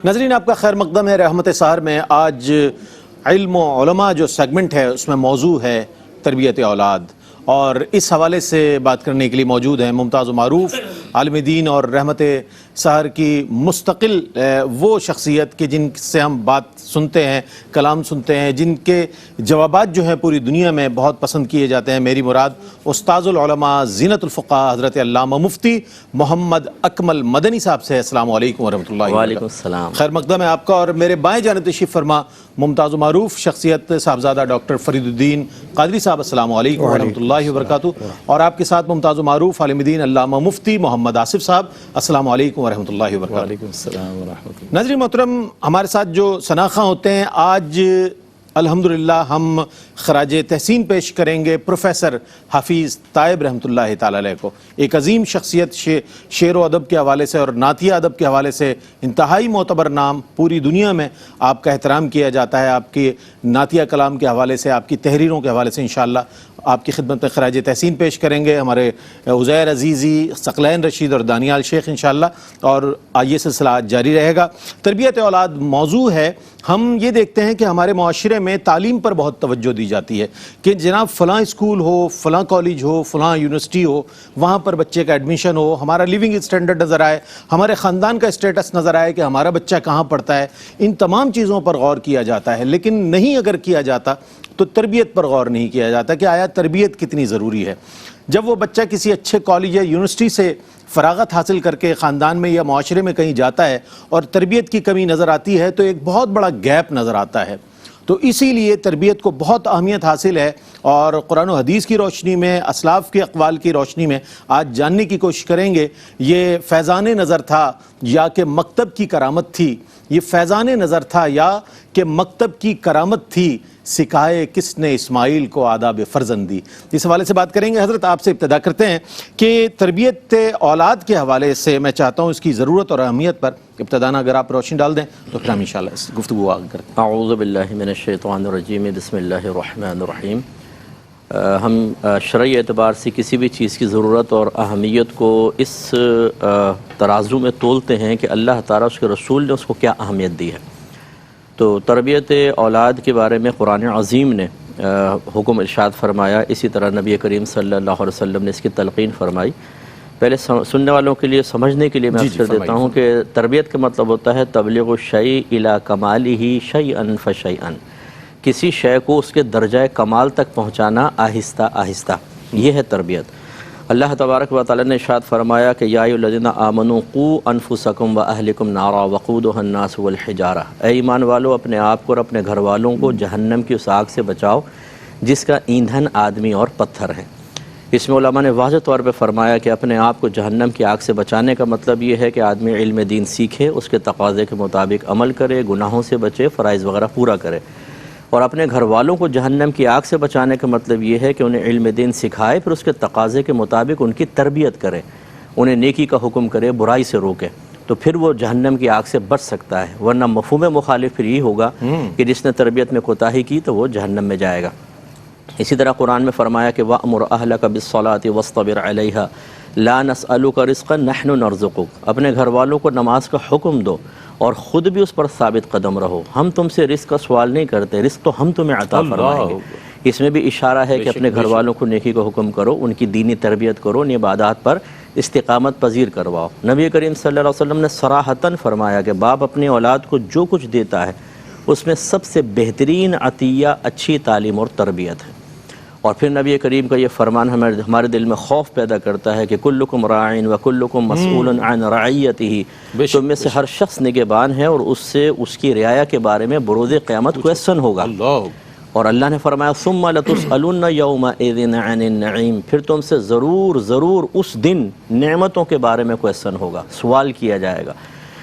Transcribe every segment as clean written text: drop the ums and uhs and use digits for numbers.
ناظرین آپ کا خیر مقدم ہے رحمت سحر میں۔ آج علم و علماء جو سیگمنٹ ہے اس میں موضوع ہے تربیت اولاد، اور اس حوالے سے بات کرنے کے لیے موجود ہیں ممتاز و معروف عالم دین اور رحمت سحر کی مستقل وہ شخصیت کہ جن سے ہم بات سنتے ہیں، کلام سنتے ہیں، جن کے جوابات جو ہیں پوری دنیا میں بہت پسند کیے جاتے ہیں۔ میری مراد استاذ العلماء زینت الفقہاء حضرت علامہ مفتی محمد اکمل مدنی صاحب سے۔ السلام علیکم ورحمۃ اللہ۔ وعلیکم السلام۔ خیر مقدم ہے آپ کا۔ اور میرے بائیں جانب تشریف فرما ممتاز و معروف شخصیت صاحبزادہ ڈاکٹر فرید الدین قادری صاحب۔ السلام علیکم ورحمۃ اللہ وبرکاتہ۔ اور آپ کے ساتھ ممتاز و معروف عالم دین علامہ مفتی محمد آصف صاحب۔ السلام علیکم ورحمۃ اللہ وبرکاتہ۔ وعلیکم السلام ورحمۃ اللہ۔ ناظرین محترم، ہمارے ساتھ جو شناخواں ہوتے ہیں، آج الحمدللہ ہم خراج تحسین پیش کریں گے پروفیسر حفیظ طائب رحمۃ اللہ تعالی علیہ کو۔ ایک عظیم شخصیت، شعر و ادب کے حوالے سے اور نعتیہ ادب کے حوالے سے انتہائی معتبر نام، پوری دنیا میں آپ کا احترام کیا جاتا ہے۔ آپ کے نعتیہ کلام کے حوالے سے، آپ کی تحریروں کے حوالے سے انشاءاللہ آپ کی خدمت میں خراج تحسین پیش کریں گے ہمارے عزیر عزیزی، ثقلین رشید اور دانیال شیخ انشاءاللہ، اور یہ سلسلہ آج جاری رہے گا۔ تربیت اولاد موضوع ہے۔ ہم یہ دیکھتے ہیں کہ ہمارے معاشرے میں تعلیم پر بہت توجہ دی جاتی ہے کہ جناب فلاں اسکول ہو، فلاں کالج ہو، فلاں یونیورسٹی ہو، وہاں پر بچے کا ایڈمیشن ہو، ہمارا لیونگ اسٹینڈرڈ نظر آئے، ہمارے خاندان کا اسٹیٹس نظر آئے کہ ہمارا بچہ کہاں پڑھتا ہے۔ ان تمام چیزوں پر غور کیا جاتا ہے، لیکن نہیں اگر کیا جاتا تو تربیت پر غور نہیں کیا جاتا کہ آیا تربیت کتنی ضروری ہے۔ جب وہ بچہ کسی اچھے کالج یا یونیورسٹی سے فراغت حاصل کر کے خاندان میں یا معاشرے میں کہیں جاتا ہے اور تربیت کی کمی نظر آتی ہے تو ایک بہت بڑا گیپ نظر آتا ہے۔ تو اسی لیے تربیت کو بہت اہمیت حاصل ہے، اور قرآن و حدیث کی روشنی میں، اسلاف کے اقوال کی روشنی میں آج جاننے کی کوشش کریں گے یہ فیضان نظر تھا یا کہ مکتب کی کرامت تھی۔ یہ فیضان نظر تھا یا کہ مکتب کی کرامت تھی، سکھائے کس نے اسماعیل کو آداب فرزندی۔ اس حوالے سے بات کریں گے۔ حضرت آپ سے ابتدا کرتے ہیں کہ تربیت اولاد کے حوالے سے میں چاہتا ہوں اس کی ضرورت اور اہمیت پر ابتداً اگر آپ روشنی ڈال دیں تو پھر ہم انشاءاللہ اس گفتگو آگے کرتے ہیں۔ اعوذ باللہ من الشیطان الرجیم، بسم اللہ الرحمن الرحیم۔ ہم شرعی اعتبار سے کسی بھی چیز کی ضرورت اور اہمیت کو اس ترازو میں تولتے ہیں کہ اللہ تعالیٰ اس کے رسول نے اس کو کیا اہمیت دی ہے۔ تو تربیت اولاد کے بارے میں قرآن عظیم نے حکم ارشاد فرمایا، اسی طرح نبی کریم صلی اللہ علیہ وسلم نے اس کی تلقین فرمائی۔ پہلے سننے والوں کے لیے سمجھنے کے لیے میں اکثر دیتا ہوں کہ تربیت کا مطلب ہوتا ہے تبلیغ الشیء الی کمالہ شیئا فشیئا، کسی شے کو اس کے درجہ کمال تک پہنچانا آہستہ آہستہ، یہ ہے تربیت۔ اللہ تبارک و تعالی نے ارشاد فرمایا کہ یا ایھا الذین آمنوا قوا انفسکم واہلکم نارا وقودھا الناس والحجارہ، اے ایمان والو اپنے آپ کو اور اپنے گھر والوں کو جہنم کی اس آگ سے بچاؤ جس کا ایندھن آدمی اور پتھر ہے۔ اس میں علماء نے واضح طور پہ فرمایا کہ اپنے آپ کو جہنم کی آگ سے بچانے کا مطلب یہ ہے کہ آدمی علم دین سیکھے، اس کے تقاضے کے مطابق عمل کرے، گناہوں سے بچے، فرائض وغیرہ پورا کرے۔ اور اپنے گھر والوں کو جہنم کی آگ سے بچانے کا مطلب یہ ہے کہ انہیں علم دین سکھائے، پھر اس کے تقاضے کے مطابق ان کی تربیت کرے، انہیں نیکی کا حکم کرے، برائی سے روکے، تو پھر وہ جہنم کی آگ سے بچ سکتا ہے۔ ورنہ مفہوم مخالف پھر یہ ہوگا کہ جس نے تربیت میں کوتاہی کی تو وہ جہنم میں جائے گا۔ اسی طرح قرآن میں فرمایا کہ وَأْمُرْ أَهْلَكَ بِالصَّلَاةِ وَاصْطَبِرْ عَلَيْهَا لَا نَسْأَلُكَ رِزْقًا نَحْنُ نَرْزُقُكَ، اپنے گھر والوں کو نماز کا حکم دو اور خود بھی اس پر ثابت قدم رہو، ہم تم سے رزق کا سوال نہیں کرتے، رزق تو ہم تمہیں عطا فرمائیں گے۔ اس میں بھی اشارہ ہے کہ اپنے گھر والوں کو نیکی کا حکم کرو، ان کی دینی تربیت کرو، ان عبادات پر استقامت پذیر کرواؤ۔ نبی کریم صلی اللہ علیہ وسلم نے صراحتاً فرمایا کہ باپ اپنی اولاد کو جو کچھ دیتا ہے اس میں سب سے بہترین عطیہ اچھی تعلیم اور تربیت ہے۔ اور پھر نبی کریم کا یہ فرمان ہمارے دل میں خوف پیدا کرتا ہے کہ کلکم راعٍ وکلکم مسئول عن رعیتہ، تم میں سے ہر شخص نگہبان ہے اور اس سے اس کی رعایا کے بارے میں بروز قیامت کویسچن ہوگا۔ اور اللہ نے فرمایا ثم لتسألن یومئذ عن النعیم، پھر تم سے ضرور اس دن نعمتوں کے بارے میں کویسچن ہوگا، سوال کیا جائے گا۔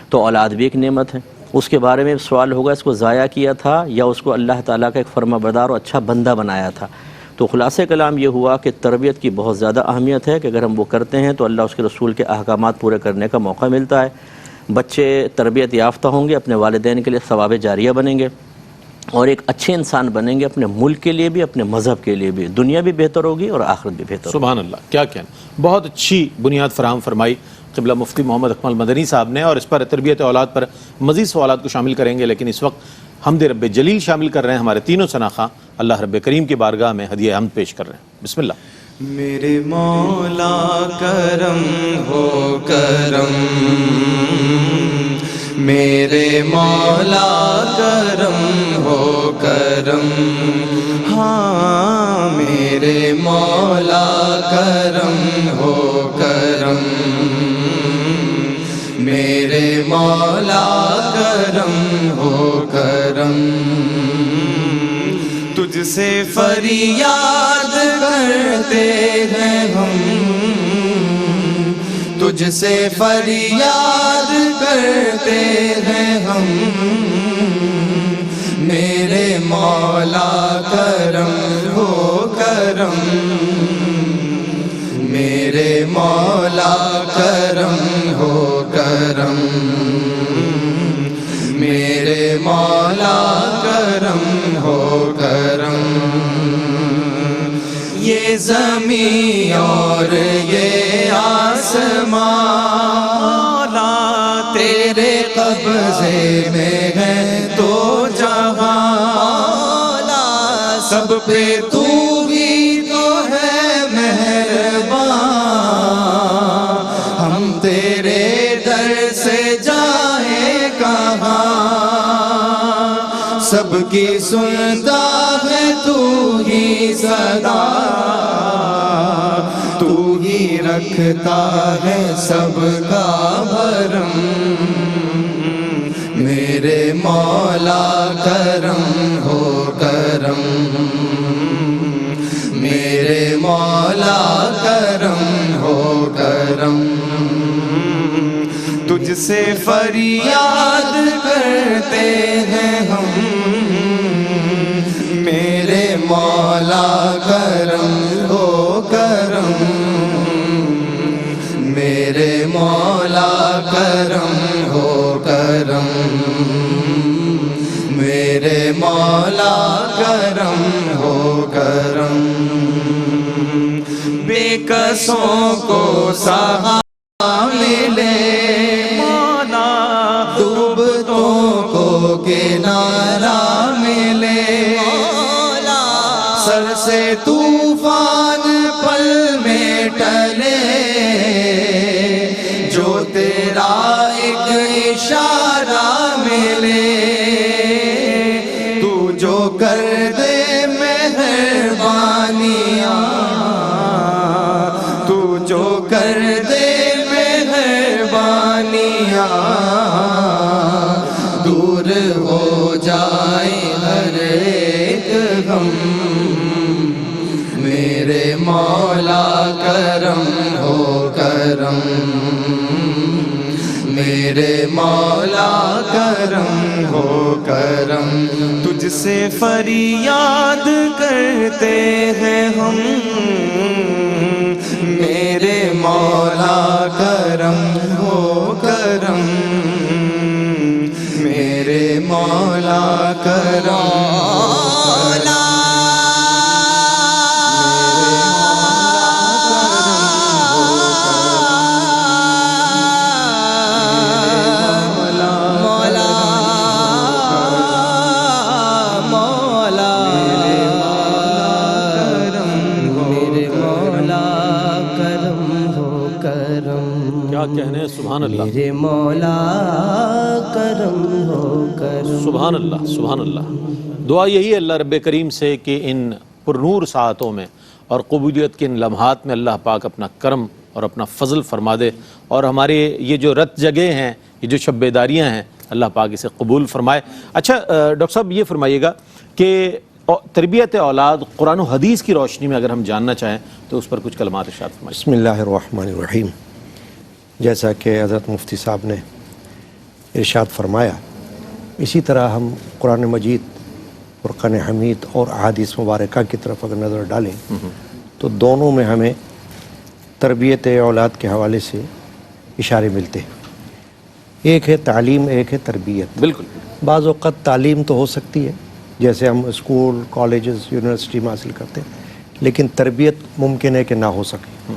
تو اولاد بھی ایک نعمت ہے، اس کے بارے میں سوال ہوگا، اس کو ضائع کیا تھا یا اس کو اللہ تعالیٰ کا ایک فرما بردار اور اچھا بندہ بنایا تھا۔ تو خلاصہ کلام یہ ہوا کہ تربیت کی بہت زیادہ اہمیت ہے کہ اگر ہم وہ کرتے ہیں تو اللہ اس کے رسول کے احکامات پورے کرنے کا موقع ملتا ہے۔ بچے تربیت یافتہ ہوں گے، اپنے والدین کے لیے ثواب جاریہ بنیں گے اور ایک اچھے انسان بنیں گے، اپنے ملک کے لیے بھی، اپنے مذہب کے لیے بھی، دنیا بھی بہتر ہوگی اور آخرت بھی بہتر ہوگی۔ سبحان اللہ، کیا کہنا، بہت اچھی بنیاد فراہم فرمائی۔ قبلہ مفتی محمد اکمل مدنی صاحب نے، اور اس پر تربیت اولاد پر مزید سوالات کو شامل کریں گے، لیکن اس وقت حمد رب جلیل شامل کر رہے ہیں ہمارے تینوں ثناخواں، اللہ رب کریم کی بارگاہ میں ہدیہ حمد پیش کر رہے ہیں۔ بسم اللہ۔ میرے مولا کرم ہو کرم، میرے مولا کرم ہو کرم، ہاں میرے مولا کرم ہو کرم، میرے مولا کرم ہو کرم، تجھ سے فریاد کرتے ہیں ہم، تجھ سے فریاد کرتے ہیں ہم، میرے مولا کرم ہو کرم، میرے مولا کرم ہو کرم، میرے مولا کرم ہو کرم، یہ زمین اور یہ آسمان مولا تیرے قبضے میں ہے تو جہاں مولا سب پہ تو ہی تو ہے مہربان، ہم تیرے در سے جائیں کہاں، سب کی سنتا ہے تو ہی صدا، تو ہی رکھتا ہے سب کا بھرم، میرے مولا کرم ہو کرم، میرے مولا کرم ہو کرم، تجھ سے فریاد کرتے ہیں ہم، میرے مولا کرم ہو کرم، میرے مولا کرم ہو کرم، میرے مولا کرم ہو کرم، بے کسوں کو سہارا ملے مولا، ڈوبتوں کو کنارہ ملے مولا، سر سے طوفان پل میں ٹلے، جو تیرا ایک اشارہ ملے، تو جو کر دے مہربانیاں، تو جو کر دے مہربانیاں، دور ہو جائے ہر ایک غم، میرے مولا کرم ہو کرم، میرے مولا کرم ہو کرم، تجھ سے فریاد کرتے ہیں ہم، میرے مولا کرم ہو کرم، میرے مولا کرم کہنے سبحان اللہ، میرے مولا کرم ہو کرم، سبحان اللہ سبحان اللہ۔ دعا یہی ہے اللہ رب کریم سے کہ ان پرنور ساعتوں میں اور قبولیت کے ان لمحات میں اللہ پاک اپنا کرم اور اپنا فضل فرما دے، اور ہمارے یہ جو رت جگہ ہیں، یہ جو شب بیداریاں ہیں، اللہ پاک اسے قبول فرمائے۔ اچھا ڈاکٹر صاحب یہ فرمائیے گا کہ تربیت اولاد قرآن و حدیث کی روشنی میں اگر ہم جاننا چاہیں تو اس پر کچھ کلمات ارشاد فرمائیں۔ بسم اللہ الرحمن الرحیم۔ جیسا کہ حضرت مفتی صاحب نے ارشاد فرمایا، اسی طرح ہم قرآن مجید، فرقان حمید اور احادیث مبارکہ کی طرف اگر نظر ڈالیں تو دونوں میں ہمیں تربیت اولاد کے حوالے سے اشارے ملتے ہیں۔ ایک ہے تعلیم، ایک ہے تربیت۔ بالکل۔ بعض اوقات تعلیم تو ہو سکتی ہے، جیسے ہم اسکول، کالجز، یونیورسٹی میں حاصل کرتے ہیں، لیکن تربیت ممکن ہے کہ نہ ہو سکے۔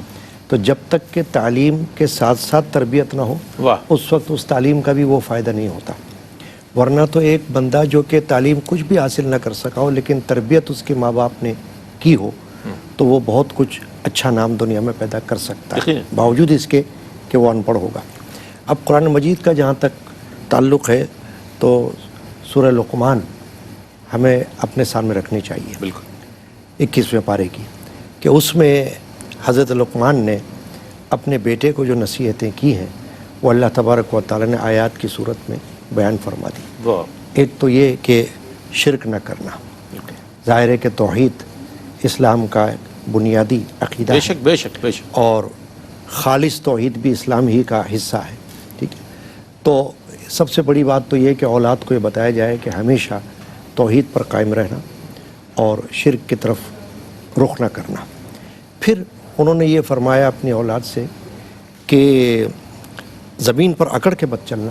تو جب تک کہ تعلیم کے ساتھ ساتھ تربیت نہ ہو واہ اس وقت اس تعلیم کا بھی وہ فائدہ نہیں ہوتا. ورنہ تو ایک بندہ جو کہ تعلیم کچھ بھی حاصل نہ کر سکا ہو لیکن تربیت اس کے ماں باپ نے کی ہو تو وہ بہت کچھ اچھا نام دنیا میں پیدا کر سکتا ہے یقیناً. باوجود اس کے کہ وہ ان پڑھ ہوگا. اب قرآن مجید کا جہاں تک تعلق ہے تو سورہ لقمان ہمیں اپنے سامنے رکھنی چاہیے. بالکل 21ویں پارے کی کہ اس میں حضرت لقمان نے اپنے بیٹے کو جو نصیحتیں کی ہیں وہ اللہ تبارک و تعالیٰ نے آیات کی صورت میں بیان فرما دی. واہ ایک تو یہ کہ شرک نہ کرنا. ظاہر ہے کہ توحید اسلام کا ایک بنیادی عقیدہ بے ہے شک بے شک بے شک. اور خالص توحید بھی اسلام ہی کا حصہ ہے. ٹھیک ہے. تو سب سے بڑی بات تو یہ کہ اولاد کو یہ بتایا جائے کہ ہمیشہ توحید پر قائم رہنا اور شرک کی طرف رخ نہ کرنا. پھر انہوں نے یہ فرمایا اپنی اولاد سے کہ زمین پر اکڑ کے مت چلنا.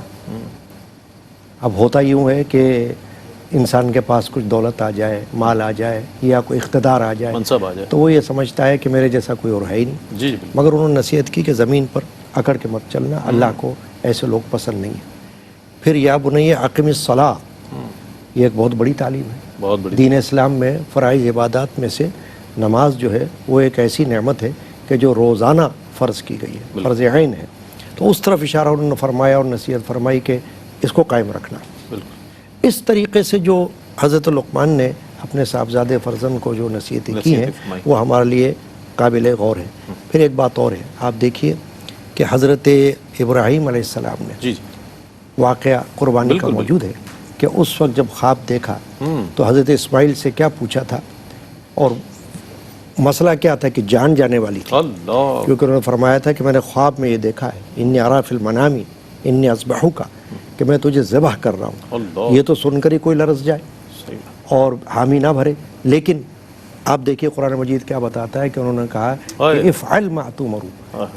اب ہوتا یوں ہے کہ انسان کے پاس کچھ دولت آ جائے، مال آ جائے یا کوئی اقتدار آ جائے منصب آ جائے تو وہ یہ سمجھتا ہے کہ میرے جیسا کوئی اور ہے ہی نہیں. جی جی مگر انہوں نے نصیحت کی کہ زمین پر اکڑ کے مت چلنا، اللہ کو ایسے لوگ پسند نہیں ہیں. پھر یا بنی اقم الصلاۃ، یہ ایک بہت بڑی تعلیم ہے. بہت بڑی دین اسلام میں فرائض عبادات میں سے نماز جو ہے وہ ایک ایسی نعمت ہے کہ جو روزانہ فرض کی گئی ہے، فرض عین ہے. تو اس طرف اشارہ انہوں نے فرمایا اور نصیحت فرمائی کہ اس کو قائم رکھنا. بالکل اس طریقے سے جو حضرت لقمان نے اپنے صاحبزادے فرزند کو جو نصیحتیں کی ہیں فرمائی. وہ ہمارے لیے قابل غور ہے. پھر ایک بات اور ہے، آپ دیکھیے کہ حضرت ابراہیم علیہ السلام نے جی جی واقعہ قربانی کا بالکل، موجود ہے کہ اس وقت جب خواب دیکھا تو حضرت اسماعیل سے کیا پوچھا تھا اور مسئلہ کیا تھا کہ جان جانے والی تھی. اللہ کیونکہ انہوں نے فرمایا تھا کہ میں نے خواب میں یہ دیکھا ہے انی ارا فی المنامی انی اذبحک، کہ میں تجھے ذبح کر رہا ہوں. اللہ یہ تو سن کر ہی کوئی لرز جائے صحیح. اور حامی نہ بھرے. لیکن آپ دیکھیے قرآن مجید کیا بتاتا ہے کہ انہوں نے کہا کہ افعل ما تؤمر،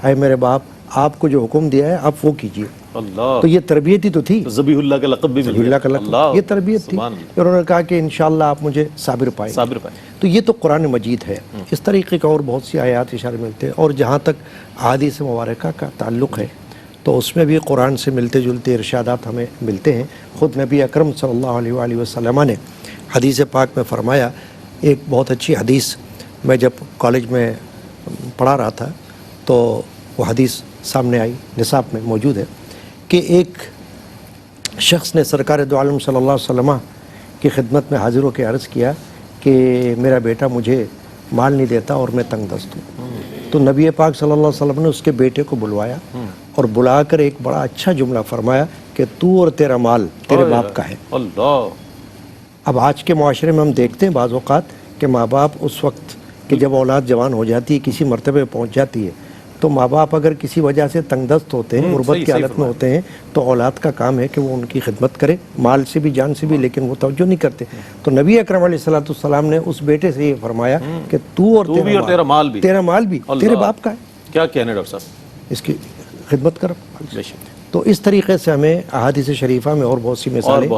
اے میرے باپ آپ کو جو حکم دیا ہے آپ وہ کیجیے. اللہ تو یہ تربیت ہی تو تھی، ذبیح اللہ کا لقب بھی مل ذبیح گیا. اللہ کا لقب، یہ تربیت تھی. سبحان اللہ. پھر انہوں نے کہا کہ انشاءاللہ آپ مجھے صابر پائیں. صابر پائے. تو یہ تو قرآن مجید ہے. اس طریقے کا اور بہت سی آیات اشارے ملتے ہیں. اور جہاں تک احادیث مبارکہ کا تعلق ہے تو اس میں بھی قرآن سے ملتے جلتے ارشادات ہمیں ملتے ہیں. خود نبی اکرم صلی اللہ علیہ وآلہ وسلم نے حدیث پاک میں فرمایا، ایک بہت اچھی حدیث میں جب کالج میں پڑھا رہا تھا تو وہ حدیث سامنے آئی، نصاب میں موجود ہے کہ ایک شخص نے سرکار دو عالم صلی اللہ علیہ وسلم کی خدمت میں حاضر ہو کے عرض کیا کہ میرا بیٹا مجھے مال نہیں دیتا اور میں تنگ دست ہوں. تو نبی پاک صلی اللہ علیہ وسلم نے اس کے بیٹے کو بلوایا اور بلا کر ایک بڑا اچھا جملہ فرمایا کہ تو اور تیرا مال تیرے باپ کا ہے. اللہ اب آج کے معاشرے میں ہم دیکھتے ہیں بعض اوقات کہ ماں باپ اس وقت کہ جب اولاد جوان ہو جاتی ہے، کسی مرتبے پہ پہنچ جاتی ہے، تو ماں باپ اگر کسی وجہ سے تنگ دست ہوتے ہیں، غربت کی حالت میں ہوتے ہیں، تو اولاد کا کام ہے کہ وہ ان کی خدمت کرے، مال سے بھی جان سے بھی، لیکن وہ توجہ نہیں کرتے. تو نبی اکرم علیہ السلام نے اس بیٹے سے یہ فرمایا کہ تو اور تیرا مال بھی تیرا مال بھی تیرے باپ کا ہے، کیا کہنے ڈاکٹر صاحب، اس کی خدمت کر. بے شک. تو اس طریقے سے ہمیں احادیث شریفہ میں اور بہت سی مثالیں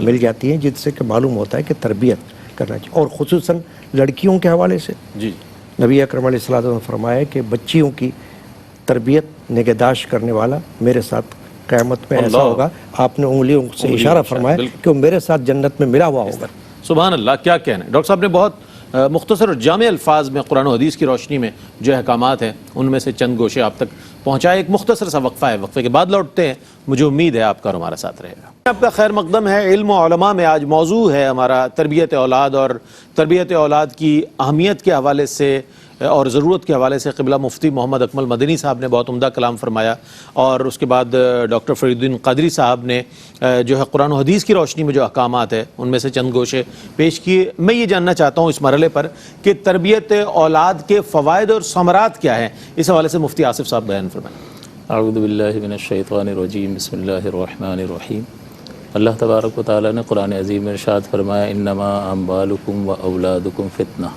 مل جاتی ہیں جس سے کہ معلوم ہوتا ہے کہ تربیت کرنا چاہیے. اور خصوصاً لڑکیوں کے حوالے سے جی نبی اکرم علیہ السلام نے فرمایا کہ بچیوں کی تربیت نگہداشت کرنے والا میرے ساتھ قیامت میں ایسا ہوگا، آپ نے انگلیوں سے اشارہ فرمایا کہ وہ میرے ساتھ جنت میں ملا ہوا ہوگا. سبحان اللہ. کیا کہنا ہے ڈاکٹر صاحب نے بہت مختصر اور جامع الفاظ میں قرآن و حدیث کی روشنی میں جو احکامات ہیں ان میں سے چند گوشے آپ تک پہنچائے. ایک مختصر سا وقفہ ہے، وقفے کے بعد لوٹتے ہیں. مجھے امید ہے آپ کا اور ہمارا ساتھ رہے گا. آپ کا خیر مقدم ہے. علم و علماء میں آج موضوع ہے ہمارا تربیت اولاد، اور تربیت اولاد کی اہمیت کے حوالے سے اور ضرورت کے حوالے سے قبلہ مفتی محمد اکمل مدنی صاحب نے بہت عمدہ کلام فرمایا، اور اس کے بعد ڈاکٹر فرید الدین قادری صاحب نے جو ہے قرآن و حدیث کی روشنی میں جو احکامات ہیں ان میں سے چند گوشے پیش کیے. میں یہ جاننا چاہتا ہوں اس مرحلے پر کہ تربیت اولاد کے فوائد اور ثمرات کیا ہیں، اس حوالے سے مفتی آصف صاحب بیان فرمائیں. اعوذ باللہ من الشیطان الرجیم، بسم اللہ الرحمن الرحیم. اللہ تبارک و تعالیٰ نے قرآن عظیم میں ارشاد فرمایا، انما اموالکم و اولادکم فتنہ،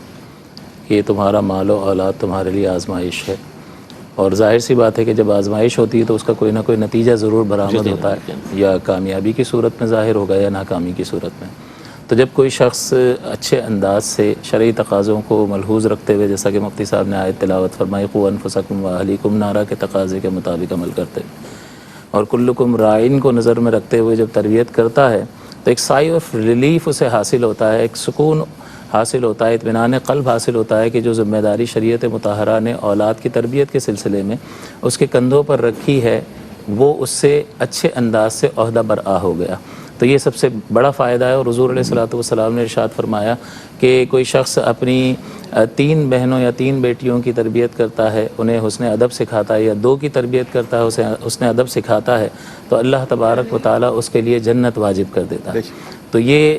یہ تمہارا مال و اولاد تمہارے لیے آزمائش ہے. اور ظاہر سی بات ہے کہ جب آزمائش ہوتی ہے تو اس کا کوئی نہ کوئی نتیجہ ضرور برآمد ہوتا ہے، یا کامیابی کی صورت میں ظاہر ہوگا یا ناکامی کی صورت میں. تو جب کوئی شخص اچھے انداز سے شرعی تقاضوں کو ملحوظ رکھتے ہوئے، جیسا کہ مفتی صاحب نے آیت تلاوت فرمائی، قوا انفسکم واہلیکم نارا کے تقاضے کے مطابق عمل کرتے اور کلکم رائن کو نظر میں رکھتے ہوئے جب تربیت کرتا ہے تو ایک سائی آف ریلیف اسے حاصل ہوتا ہے، ایک سکون حاصل ہوتا ہے، اطمینان قلب حاصل ہوتا ہے کہ جو ذمہ داری شریعت مطہرہ نے اولاد کی تربیت کے سلسلے میں اس کے کندھوں پر رکھی ہے وہ اس سے اچھے انداز سے عہدہ برآ ہو گیا۔ تو یہ سب سے بڑا فائدہ ہے۔ اور حضور علیہ الصلوۃ والسلام نے ارشاد فرمایا کہ کوئی شخص اپنی 3 بہنوں یا 3 بیٹیوں کی تربیت کرتا ہے، انہیں حسن ادب سکھاتا ہے، یا 2 کی تربیت کرتا ہے، اسے حسن ادب سکھاتا ہے، تو اللہ تبارک و تعالیٰ اس کے لیے جنت واجب کر دیتا ہے۔ تو یہ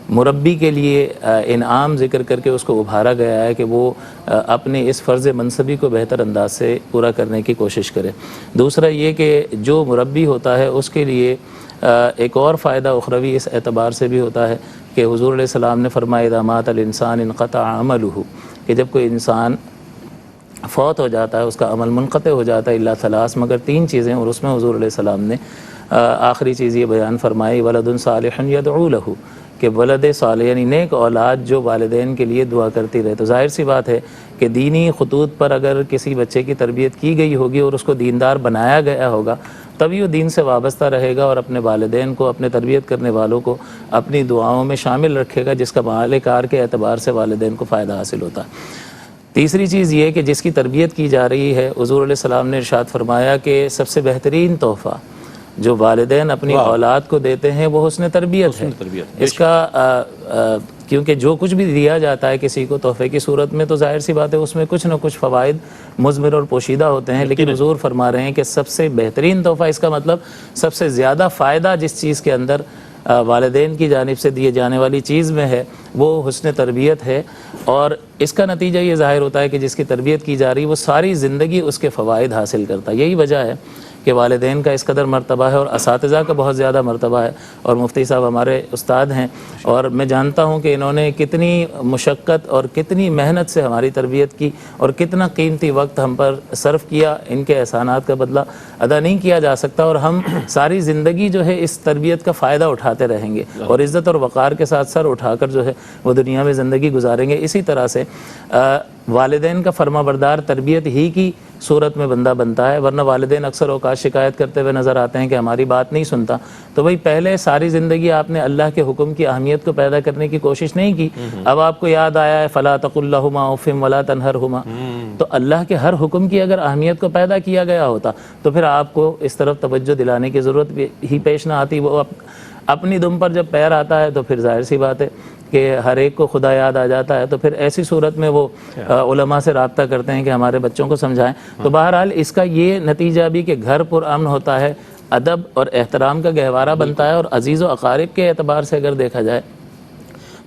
مربی کے لیے انعام ذکر کر کے اس کو ابھارا گیا ہے کہ وہ اپنے اس فرض منصبی کو بہتر انداز سے پورا کرنے کی کوشش کرے۔ دوسرا یہ کہ جو مربی ہوتا ہے اس کے لیے ایک اور فائدہ اخروی اس اعتبار سے بھی ہوتا ہے کہ حضور علیہ السلام نے فرمایا اذا مات الانسان انقطع عملہ، کہ جب کوئی انسان فوت ہو جاتا ہے اس کا عمل منقطع ہو جاتا ہے الا ثلاث، مگر 3 چیزیں، اور اس میں حضور علیہ السلام نے آخری چیز یہ بیان فرمائی ولد صالح یدعو لہ، کہ ولد صالح یعنی نیک اولاد جو والدین کے لیے دعا کرتی رہے۔ تو ظاہر سی بات ہے کہ دینی خطوط پر اگر کسی بچے کی تربیت کی گئی ہوگی اور اس کو دیندار بنایا گیا ہوگا تبھی وہ دین سے وابستہ رہے گا اور اپنے والدین کو، اپنے تربیت کرنے والوں کو اپنی دعاؤں میں شامل رکھے گا، جس کا معال کار کے اعتبار سے والدین کو فائدہ حاصل ہوتا ہے۔ تیسری چیز یہ کہ جس کی تربیت کی جا رہی ہے، حضور علیہ السلام نے ارشاد فرمایا کہ سب سے بہترین تحفہ جو والدین اپنی اولاد کو دیتے ہیں وہ حسن تربیت ہے۔ اس کا کیونکہ جو کچھ بھی دیا جاتا ہے کسی کو تحفے کی صورت میں تو ظاہر سی بات ہے اس میں کچھ نہ کچھ فوائد مضمر اور پوشیدہ ہوتے ہیں، لیکن حضور فرما رہے ہیں کہ سب سے بہترین تحفہ، اس کا مطلب سب سے زیادہ فائدہ جس چیز کے اندر والدین کی جانب سے دیے جانے والی چیز میں ہے وہ حسن تربیت ہے، اور اس کا نتیجہ یہ ظاہر ہوتا ہے کہ جس کی تربیت کی جا رہی وہ ساری زندگی اس کے فوائد حاصل کرتا ہے۔ یہی وجہ ہے کہ والدین کا اس قدر مرتبہ ہے اور اساتذہ کا بہت زیادہ مرتبہ ہے، اور مفتی صاحب ہمارے استاد ہیں اور میں جانتا ہوں کہ انہوں نے کتنی مشقت اور کتنی محنت سے ہماری تربیت کی اور کتنا قیمتی وقت ہم پر صرف کیا، ان کے احسانات کا بدلہ ادا نہیں کیا جا سکتا، اور ہم ساری زندگی جو ہے اس تربیت کا فائدہ اٹھاتے رہیں گے اور عزت اور وقار کے ساتھ سر اٹھا کر جو ہے وہ دنیا میں زندگی گزاریں گے۔ اسی طرح سے والدین کا فرما بردار تربیت ہی کی صورت میں بندہ بنتا ہے، ورنہ والدین اکثر اوقات شکایت کرتے ہوئے نظر آتے ہیں کہ ہماری بات نہیں سنتا، تو بھئی پہلے ساری زندگی آپ نے اللہ کے حکم کی اہمیت کو پیدا کرنے کی کوشش نہیں کی، اب آپ کو یاد آیا ہے فلا تقل لہما اف ولا تنہرہما، تو اللہ کے ہر حکم کی اگر اہمیت کو پیدا کیا گیا ہوتا تو پھر آپ کو اس طرف توجہ دلانے کی ضرورت ہی پیش نہ آتی۔ وہ اپنی دم پر جب پیر آتا ہے تو پھر ظاہر سی بات ہے کہ ہر ایک کو خدا یاد آ جاتا ہے، تو پھر ایسی صورت میں وہ علماء سے رابطہ کرتے ہیں کہ ہمارے بچوں کو سمجھائیں۔ تو بہرحال اس کا یہ نتیجہ بھی کہ گھر پر امن ہوتا ہے، ادب اور احترام کا گہوارہ بنتا ہے، اور عزیز و اقارب کے اعتبار سے اگر دیکھا جائے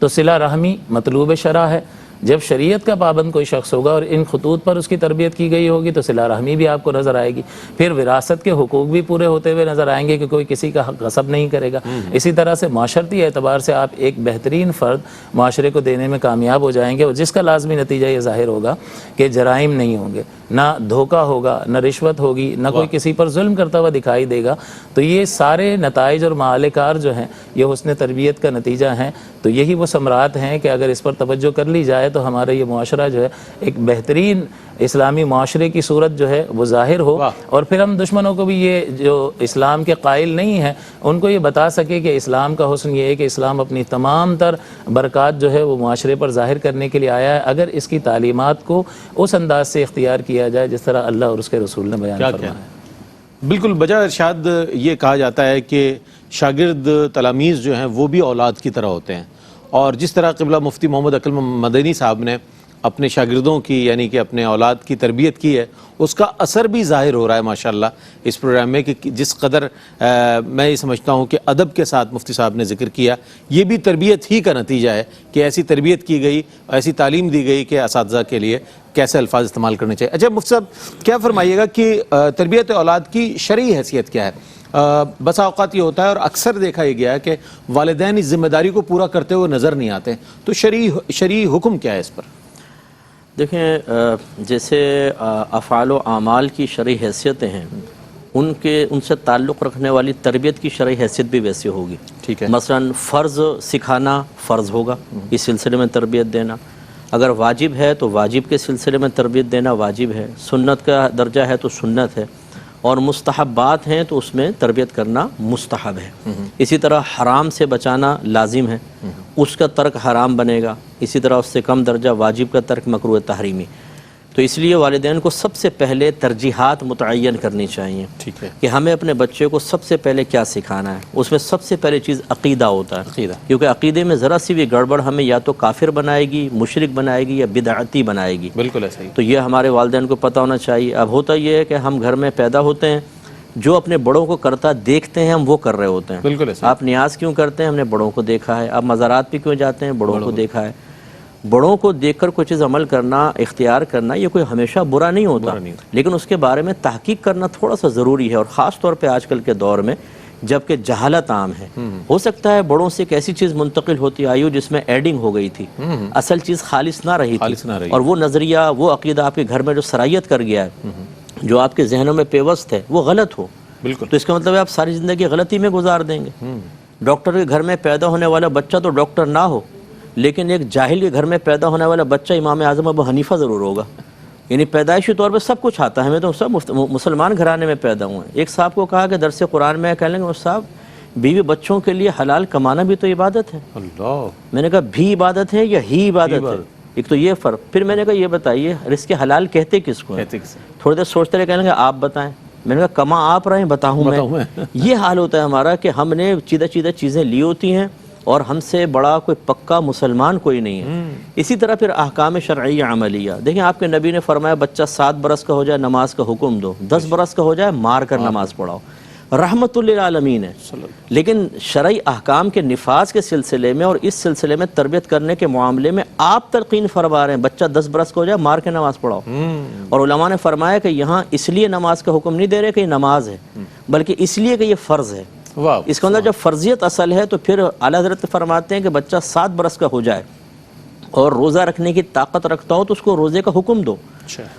تو صلہ رحمی مطلوب شرع ہے۔ جب شریعت کا پابند کوئی شخص ہوگا اور ان خطوط پر اس کی تربیت کی گئی ہوگی تو صلہ رحمی بھی آپ کو نظر آئے گی، پھر وراثت کے حقوق بھی پورے ہوتے ہوئے نظر آئیں گے کہ کوئی کسی کا حق غصب نہیں کرے گا۔ اسی طرح سے معاشرتی اعتبار سے آپ ایک بہترین فرد معاشرے کو دینے میں کامیاب ہو جائیں گے، اور جس کا لازمی نتیجہ یہ ظاہر ہوگا کہ جرائم نہیں ہوں گے، نہ دھوکہ ہوگا، نہ رشوت ہوگی، نہ کوئی کسی پر ظلم کرتا ہوا دکھائی دے گا۔ تو یہ سارے نتائج اور معال کار جو ہیں یہ حسن تربیت کا نتیجہ ہیں۔ تو یہی وہ ثمرات ہیں کہ اگر اس پر توجہ کر لی جائے تو ہمارا یہ معاشرہ جو ہے ایک بہترین اسلامی معاشرے کی صورت جو ہے وہ ظاہر ہو، اور پھر ہم دشمنوں کو بھی یہ جو اسلام کے قائل نہیں ہیں ان کو یہ بتا سکے کہ اسلام کا حسن یہ ہے کہ اسلام اپنی تمام تر برکات جو ہے وہ معاشرے پر ظاہر کرنے کے لیے آیا ہے، اگر اس کی تعلیمات کو اس انداز سے اختیار کیا جائے جس طرح اللہ اور اس کے رسول نے بیان فرمایا ہے۔ بالکل بجا ارشاد یہ کہا جاتا ہے کہ شاگرد تلاميذ جو ہیں وہ بھی اولاد کی طرح ہوتے ہیں، اور جس طرح قبلہ مفتی محمد اکرم مدنی صاحب نے اپنے شاگردوں کی یعنی کہ اپنے اولاد کی تربیت کی ہے اس کا اثر بھی ظاہر ہو رہا ہے ماشاءاللہ اس پروگرام میں، کہ جس قدر میں یہ سمجھتا ہوں کہ ادب کے ساتھ مفتی صاحب نے ذکر کیا، یہ بھی تربیت ہی کا نتیجہ ہے کہ ایسی تربیت کی گئی، ایسی تعلیم دی گئی کہ اساتذہ کے لیے کیسے الفاظ استعمال کرنے چاہیے۔ اچھا مفتی صاحب کیا فرمائیے گا کہ تربیت اولاد کی شرعی حیثیت کیا ہے؟ بسا اوقات یہ ہوتا ہے اور اکثر دیکھا یہ گیا ہے کہ والدین اس ذمہ داری کو پورا کرتے ہوئے نظر نہیں آتے، تو شرعی حکم کیا ہے اس پر؟ دیکھیں جیسے افعال و اعمال کی شرعی حیثیتیں ہیں ان سے تعلق رکھنے والی تربیت کی شرعی حیثیت بھی ویسی ہوگی. ٹھیک ہے. مثلا فرض سکھانا فرض ہوگا، اس سلسلے میں تربیت دینا. اگر واجب ہے تو واجب کے سلسلے میں تربیت دینا واجب ہے. سنت کا درجہ ہے تو سنت ہے، اور مستحبات ہیں تو اس میں تربیت کرنا مستحب ہے. اسی طرح حرام سے بچانا لازم ہے، اس کا ترک حرام بنے گا. اسی طرح اس سے کم درجہ واجب کا ترک مکروہ تحریمی. تو اس لیے والدین کو سب سے پہلے ترجیحات متعین کرنی چاہیے. ٹھیک ہے. کہ ہمیں اپنے بچے کو سب سے پہلے کیا سکھانا ہے. اس میں سب سے پہلے چیز عقیدہ ہوتا ہے. عقیدہ. کیونکہ عقیدے میں ذرا سی بھی گڑبڑ ہمیں یا تو کافر بنائے گی، مشرک بنائے گی، یا بدعتی بنائے گی. بالکل ایسا ہی. تو یہ ہمارے والدین کو پتہ ہونا چاہیے. اب ہوتا یہ ہے کہ ہم گھر میں پیدا ہوتے ہیں، جو اپنے بڑوں کو کرتا دیکھتے ہیں ہم وہ کر رہے ہوتے ہیں. بالکل ایسا. آپ نیاز کیوں کرتے ہیں؟ ہم نے بڑوں کو دیکھا ہے. آپ مزارات پہ کیوں جاتے ہیں؟ بڑوں کو دیکھا ہے. بڑوں کو دیکھ کر کوئی چیز عمل کرنا، اختیار کرنا، یہ کوئی ہمیشہ برا نہیں ہوتا، لیکن اس کے بارے میں تحقیق کرنا تھوڑا سا ضروری ہے. اور خاص طور پہ آج کل کے دور میں جب کہ جہالت عام ہے، ہو سکتا ہے بڑوں سے ایک ایسی چیز منتقل ہوتی آئی ہو جس میں ایڈنگ ہو گئی تھی، اصل چیز خالص نہ رہی تھی، اور وہ نظریہ، وہ عقیدہ آپ کے گھر میں جو سرائیت کر گیا ہے، جو آپ کے ذہنوں میں پیوست ہے، وہ غلط ہو. بالکل. تو اس کا مطلب ہے آپ ساری زندگی غلطی میں گزار دیں گے. ڈاکٹر کے گھر میں پیدا ہونے والا بچہ تو ڈاکٹر نہ ہو، لیکن ایک جاہل کے گھر میں پیدا ہونے والا بچہ امام اعظم ابو حنیفہ ضرور ہوگا. یعنی پیدائشی طور پہ سب کچھ آتا ہے. ہمیں تو سب مسلمان گھرانے میں پیدا ہوئے ہیں. ایک صاحب کو کہا کہ درس قرآن میں کہہ لیں گے صاحب بیوی بچوں کے لیے حلال کمانا بھی تو عبادت ہے. اللہ. میں نے کہا بھی عبادت ہے یا ہی عبادت ہے؟ ایک تو یہ فرق. پھر میں نے کہا یہ بتائیے رزق حلال کہتے کس کو ہیں؟ تھوڑی دیر سوچتے رہے، کہنے لگے آپ بتائیں. میں نے کہا کما آپ رہے ہیں، بتاؤں میں. یہ حال ہوتا ہے ہمارا کہ ہم نے چیدہ چیزیں لی ہوتی ہیں اور ہم سے بڑا کوئی پکا مسلمان کوئی نہیں ہے. اسی طرح پھر احکام شرعیہ عملیہ دیکھیں. آپ کے نبی نے فرمایا بچہ 7 برس کا ہو جائے نماز کا حکم دو، 10 برس کا ہو جائے مار کر نماز پڑھاؤ. رحمت للعالمین ہے. لیکن شرعی احکام کے نفاذ کے سلسلے میں اور اس سلسلے میں تربیت کرنے کے معاملے میں آپ تلقین فرما رہے ہیں بچہ 10 برس کا ہو جائے مار کے نماز پڑھاؤ. اور علماء نے فرمایا کہ یہاں اس لیے نماز کا حکم نہیں دے رہے کہ یہ نماز ہے، بلکہ اس لیے کہ یہ فرض ہے. اس کے اندر جب فرضیت اصل ہے تو پھر اعلیٰ حضرت فرماتے ہیں کہ بچہ 7 برس کا ہو جائے اور روزہ رکھنے کی طاقت رکھتا ہو تو اس کو روزے کا حکم دو،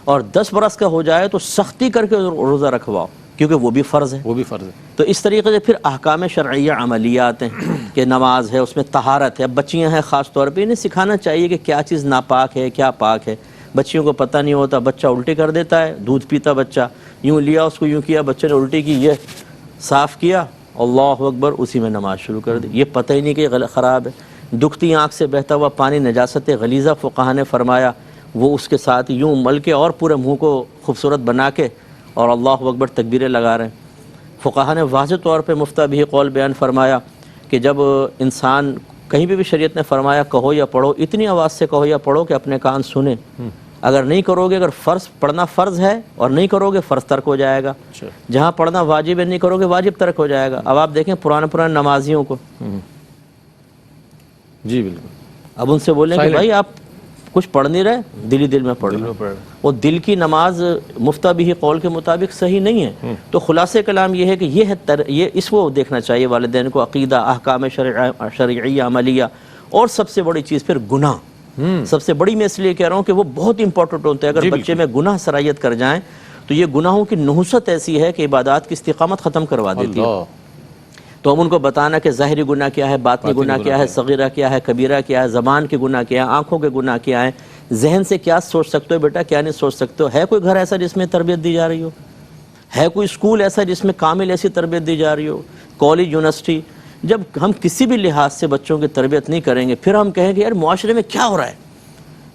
اور 10 برس کا ہو جائے تو سختی کر کے روزہ رکھواؤ، کیونکہ وہ بھی فرض ہے. وہ بھی فرض ہے. تو اس طریقے سے پھر احکام شرعیہ عملیات ہیں کہ نماز ہے، اس میں طہارت ہے. بچیاں ہیں خاص طور پہ انہیں سکھانا چاہیے کہ کیا چیز ناپاک ہے کیا پاک ہے. بچیوں کو پتہ نہیں ہوتا، بچہ الٹی کر دیتا ہے. دودھ پیتا بچہ، یوں لیا اس کو یوں کیا، بچے نے الٹی کی، یہ صاف کیا، اللہ اکبر، اسی میں نماز شروع کر دی. یہ پتہ ہی نہیں کہ خراب ہے. دکھتی آنکھ سے بہتا ہوا پانی نجاست غلیظہ فقہا نے فرمایا وہ اس کے ساتھ یوں مل کے اور پورے منہ کو خوبصورت بنا کے اور اللہ اکبر تکبیریں لگا رہے ہیں. فقہا نے واضح طور پہ مفتہ بھی قول بیان فرمایا کہ جب انسان کہیں بھی شریعت نے فرمایا کہو یا پڑھو، اتنی آواز سے کہو یا پڑھو کہ اپنے کان سنیں. اگر نہیں کرو گے، اگر فرض پڑھنا فرض ہے اور نہیں کرو گے فرض ترک ہو جائے گا. جہاں پڑھنا واجب ہے نہیں کرو گے واجب ترک ہو جائے گا. اب آپ دیکھیں پرانے نمازیوں کو، جی بالکل، اب ان سے بولیں کہ بھائی آپ کچھ پڑھ نہیں رہے، دل ہی دل میں پڑھ رہے. وہ دل کی نماز مفتہ بھی قول کے مطابق صحیح نہیں ہے. تو خلاصہ کلام یہ ہے کہ یہ اس کو دیکھنا چاہیے والدین کو، عقیدہ، احکام شرعیہ عملیہ، اور سب سے بڑی چیز پھر گناہ. سب سے بڑی میں اس لیے کہہ رہا ہوں کہ وہ بہت امپورٹنٹ ہوتے ہیں. اگر بچے میں گناہ سرایت کر جائیں تو یہ گناہوں کی نحوست ایسی ہے کہ عبادات کی استقامت ختم کروا دیتی ہے. تو ہم ان کو بتانا کہ ظاہری گناہ کیا ہے، باطنی گناہ کیا ہے، صغیرہ کیا ہے، کبیرہ کیا ہے، زبان کے گناہ کیا ہے، آنکھوں کے گناہ کیا ہے، ذہن سے کیا سوچ سکتے ہو بیٹا کیا نہیں سوچ سکتے ہو. ہے کوئی گھر ایسا جس میں تربیت دی جا رہی ہو؟ ہے کوئی اسکول ایسا جس میں کامل ایسی تربیت دی جا رہی ہو؟ کالج، یونیورسٹی، جب ہم کسی بھی لحاظ سے بچوں کی تربیت نہیں کریں گے پھر ہم کہیں گے یار معاشرے میں کیا ہو رہا ہے،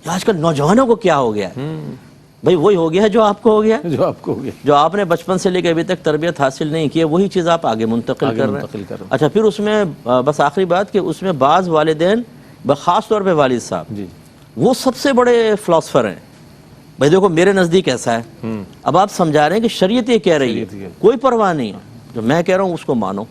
آج کل نوجوانوں کو کیا ہو گیا ہے. بھائی وہی ہو گیا ہے جو آپ کو ہو گیا، جو آپ نے بچپن سے لے کے ابھی تک تربیت حاصل نہیں کی ہے، وہی چیز آپ آگے منتقل کر رہے ہیں. اچھا پھر اس میں بس آخری بات کہ اس میں بعض والدین، خاص طور پہ والد صاحب، وہ سب سے بڑے فلاسفر ہیں. بھائی دیکھو میرے نزدیک ایسا ہے، اب آپ سمجھا رہے ہیں کہ شریعت یہ کہہ رہی ہے، کوئی پرواہ نہیں ہے، جو میں کہہ رہا ہوں اس کو مانو.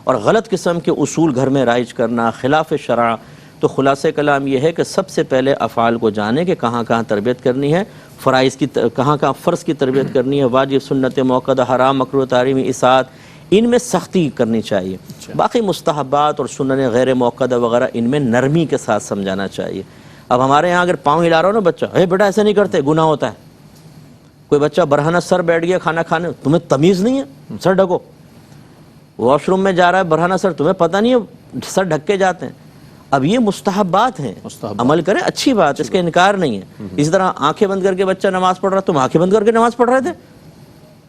اور غلط قسم کے اصول گھر میں رائج کرنا، خلاف شرع. تو خلاصہ کلام یہ ہے کہ سب سے پہلے افعال کو جانیں کہ کہاں کہاں تربیت کرنی ہے، فرائض کی کہاں کہاں فرض کی تربیت کرنی ہے، واجب، سنت موقدہ، حرام، مکروہ تحریمی، اطاعت، ان میں سختی کرنی چاہیے. باقی مستحبات اور سنن غیر موقدہ وغیرہ ان میں نرمی کے ساتھ سمجھانا چاہیے. اب ہمارے ہاں اگر پاؤں ہلا رہا ہو نا بچہ، اے بیٹا ایسا نہیں کرتے، گناہ ہوتا ہے. کوئی بچہ برہنہ سر بیٹھ گیا کھانا کھانے، تمہیں تمیز نہیں ہے، سر ڈھکو. واش روم میں جا رہا ہے برہنہ سر، تمہیں پتہ نہیں ہے سر ڈھک کے جاتے ہیں. اب یہ مستحبات ہیں، عمل کریں، اچھی بات، اس کا انکار نہیں ہے. اسی طرح آنکھیں بند کر کے بچہ نماز پڑھ رہا، تم آنکھیں بند کر کے نماز پڑھ رہے تھے،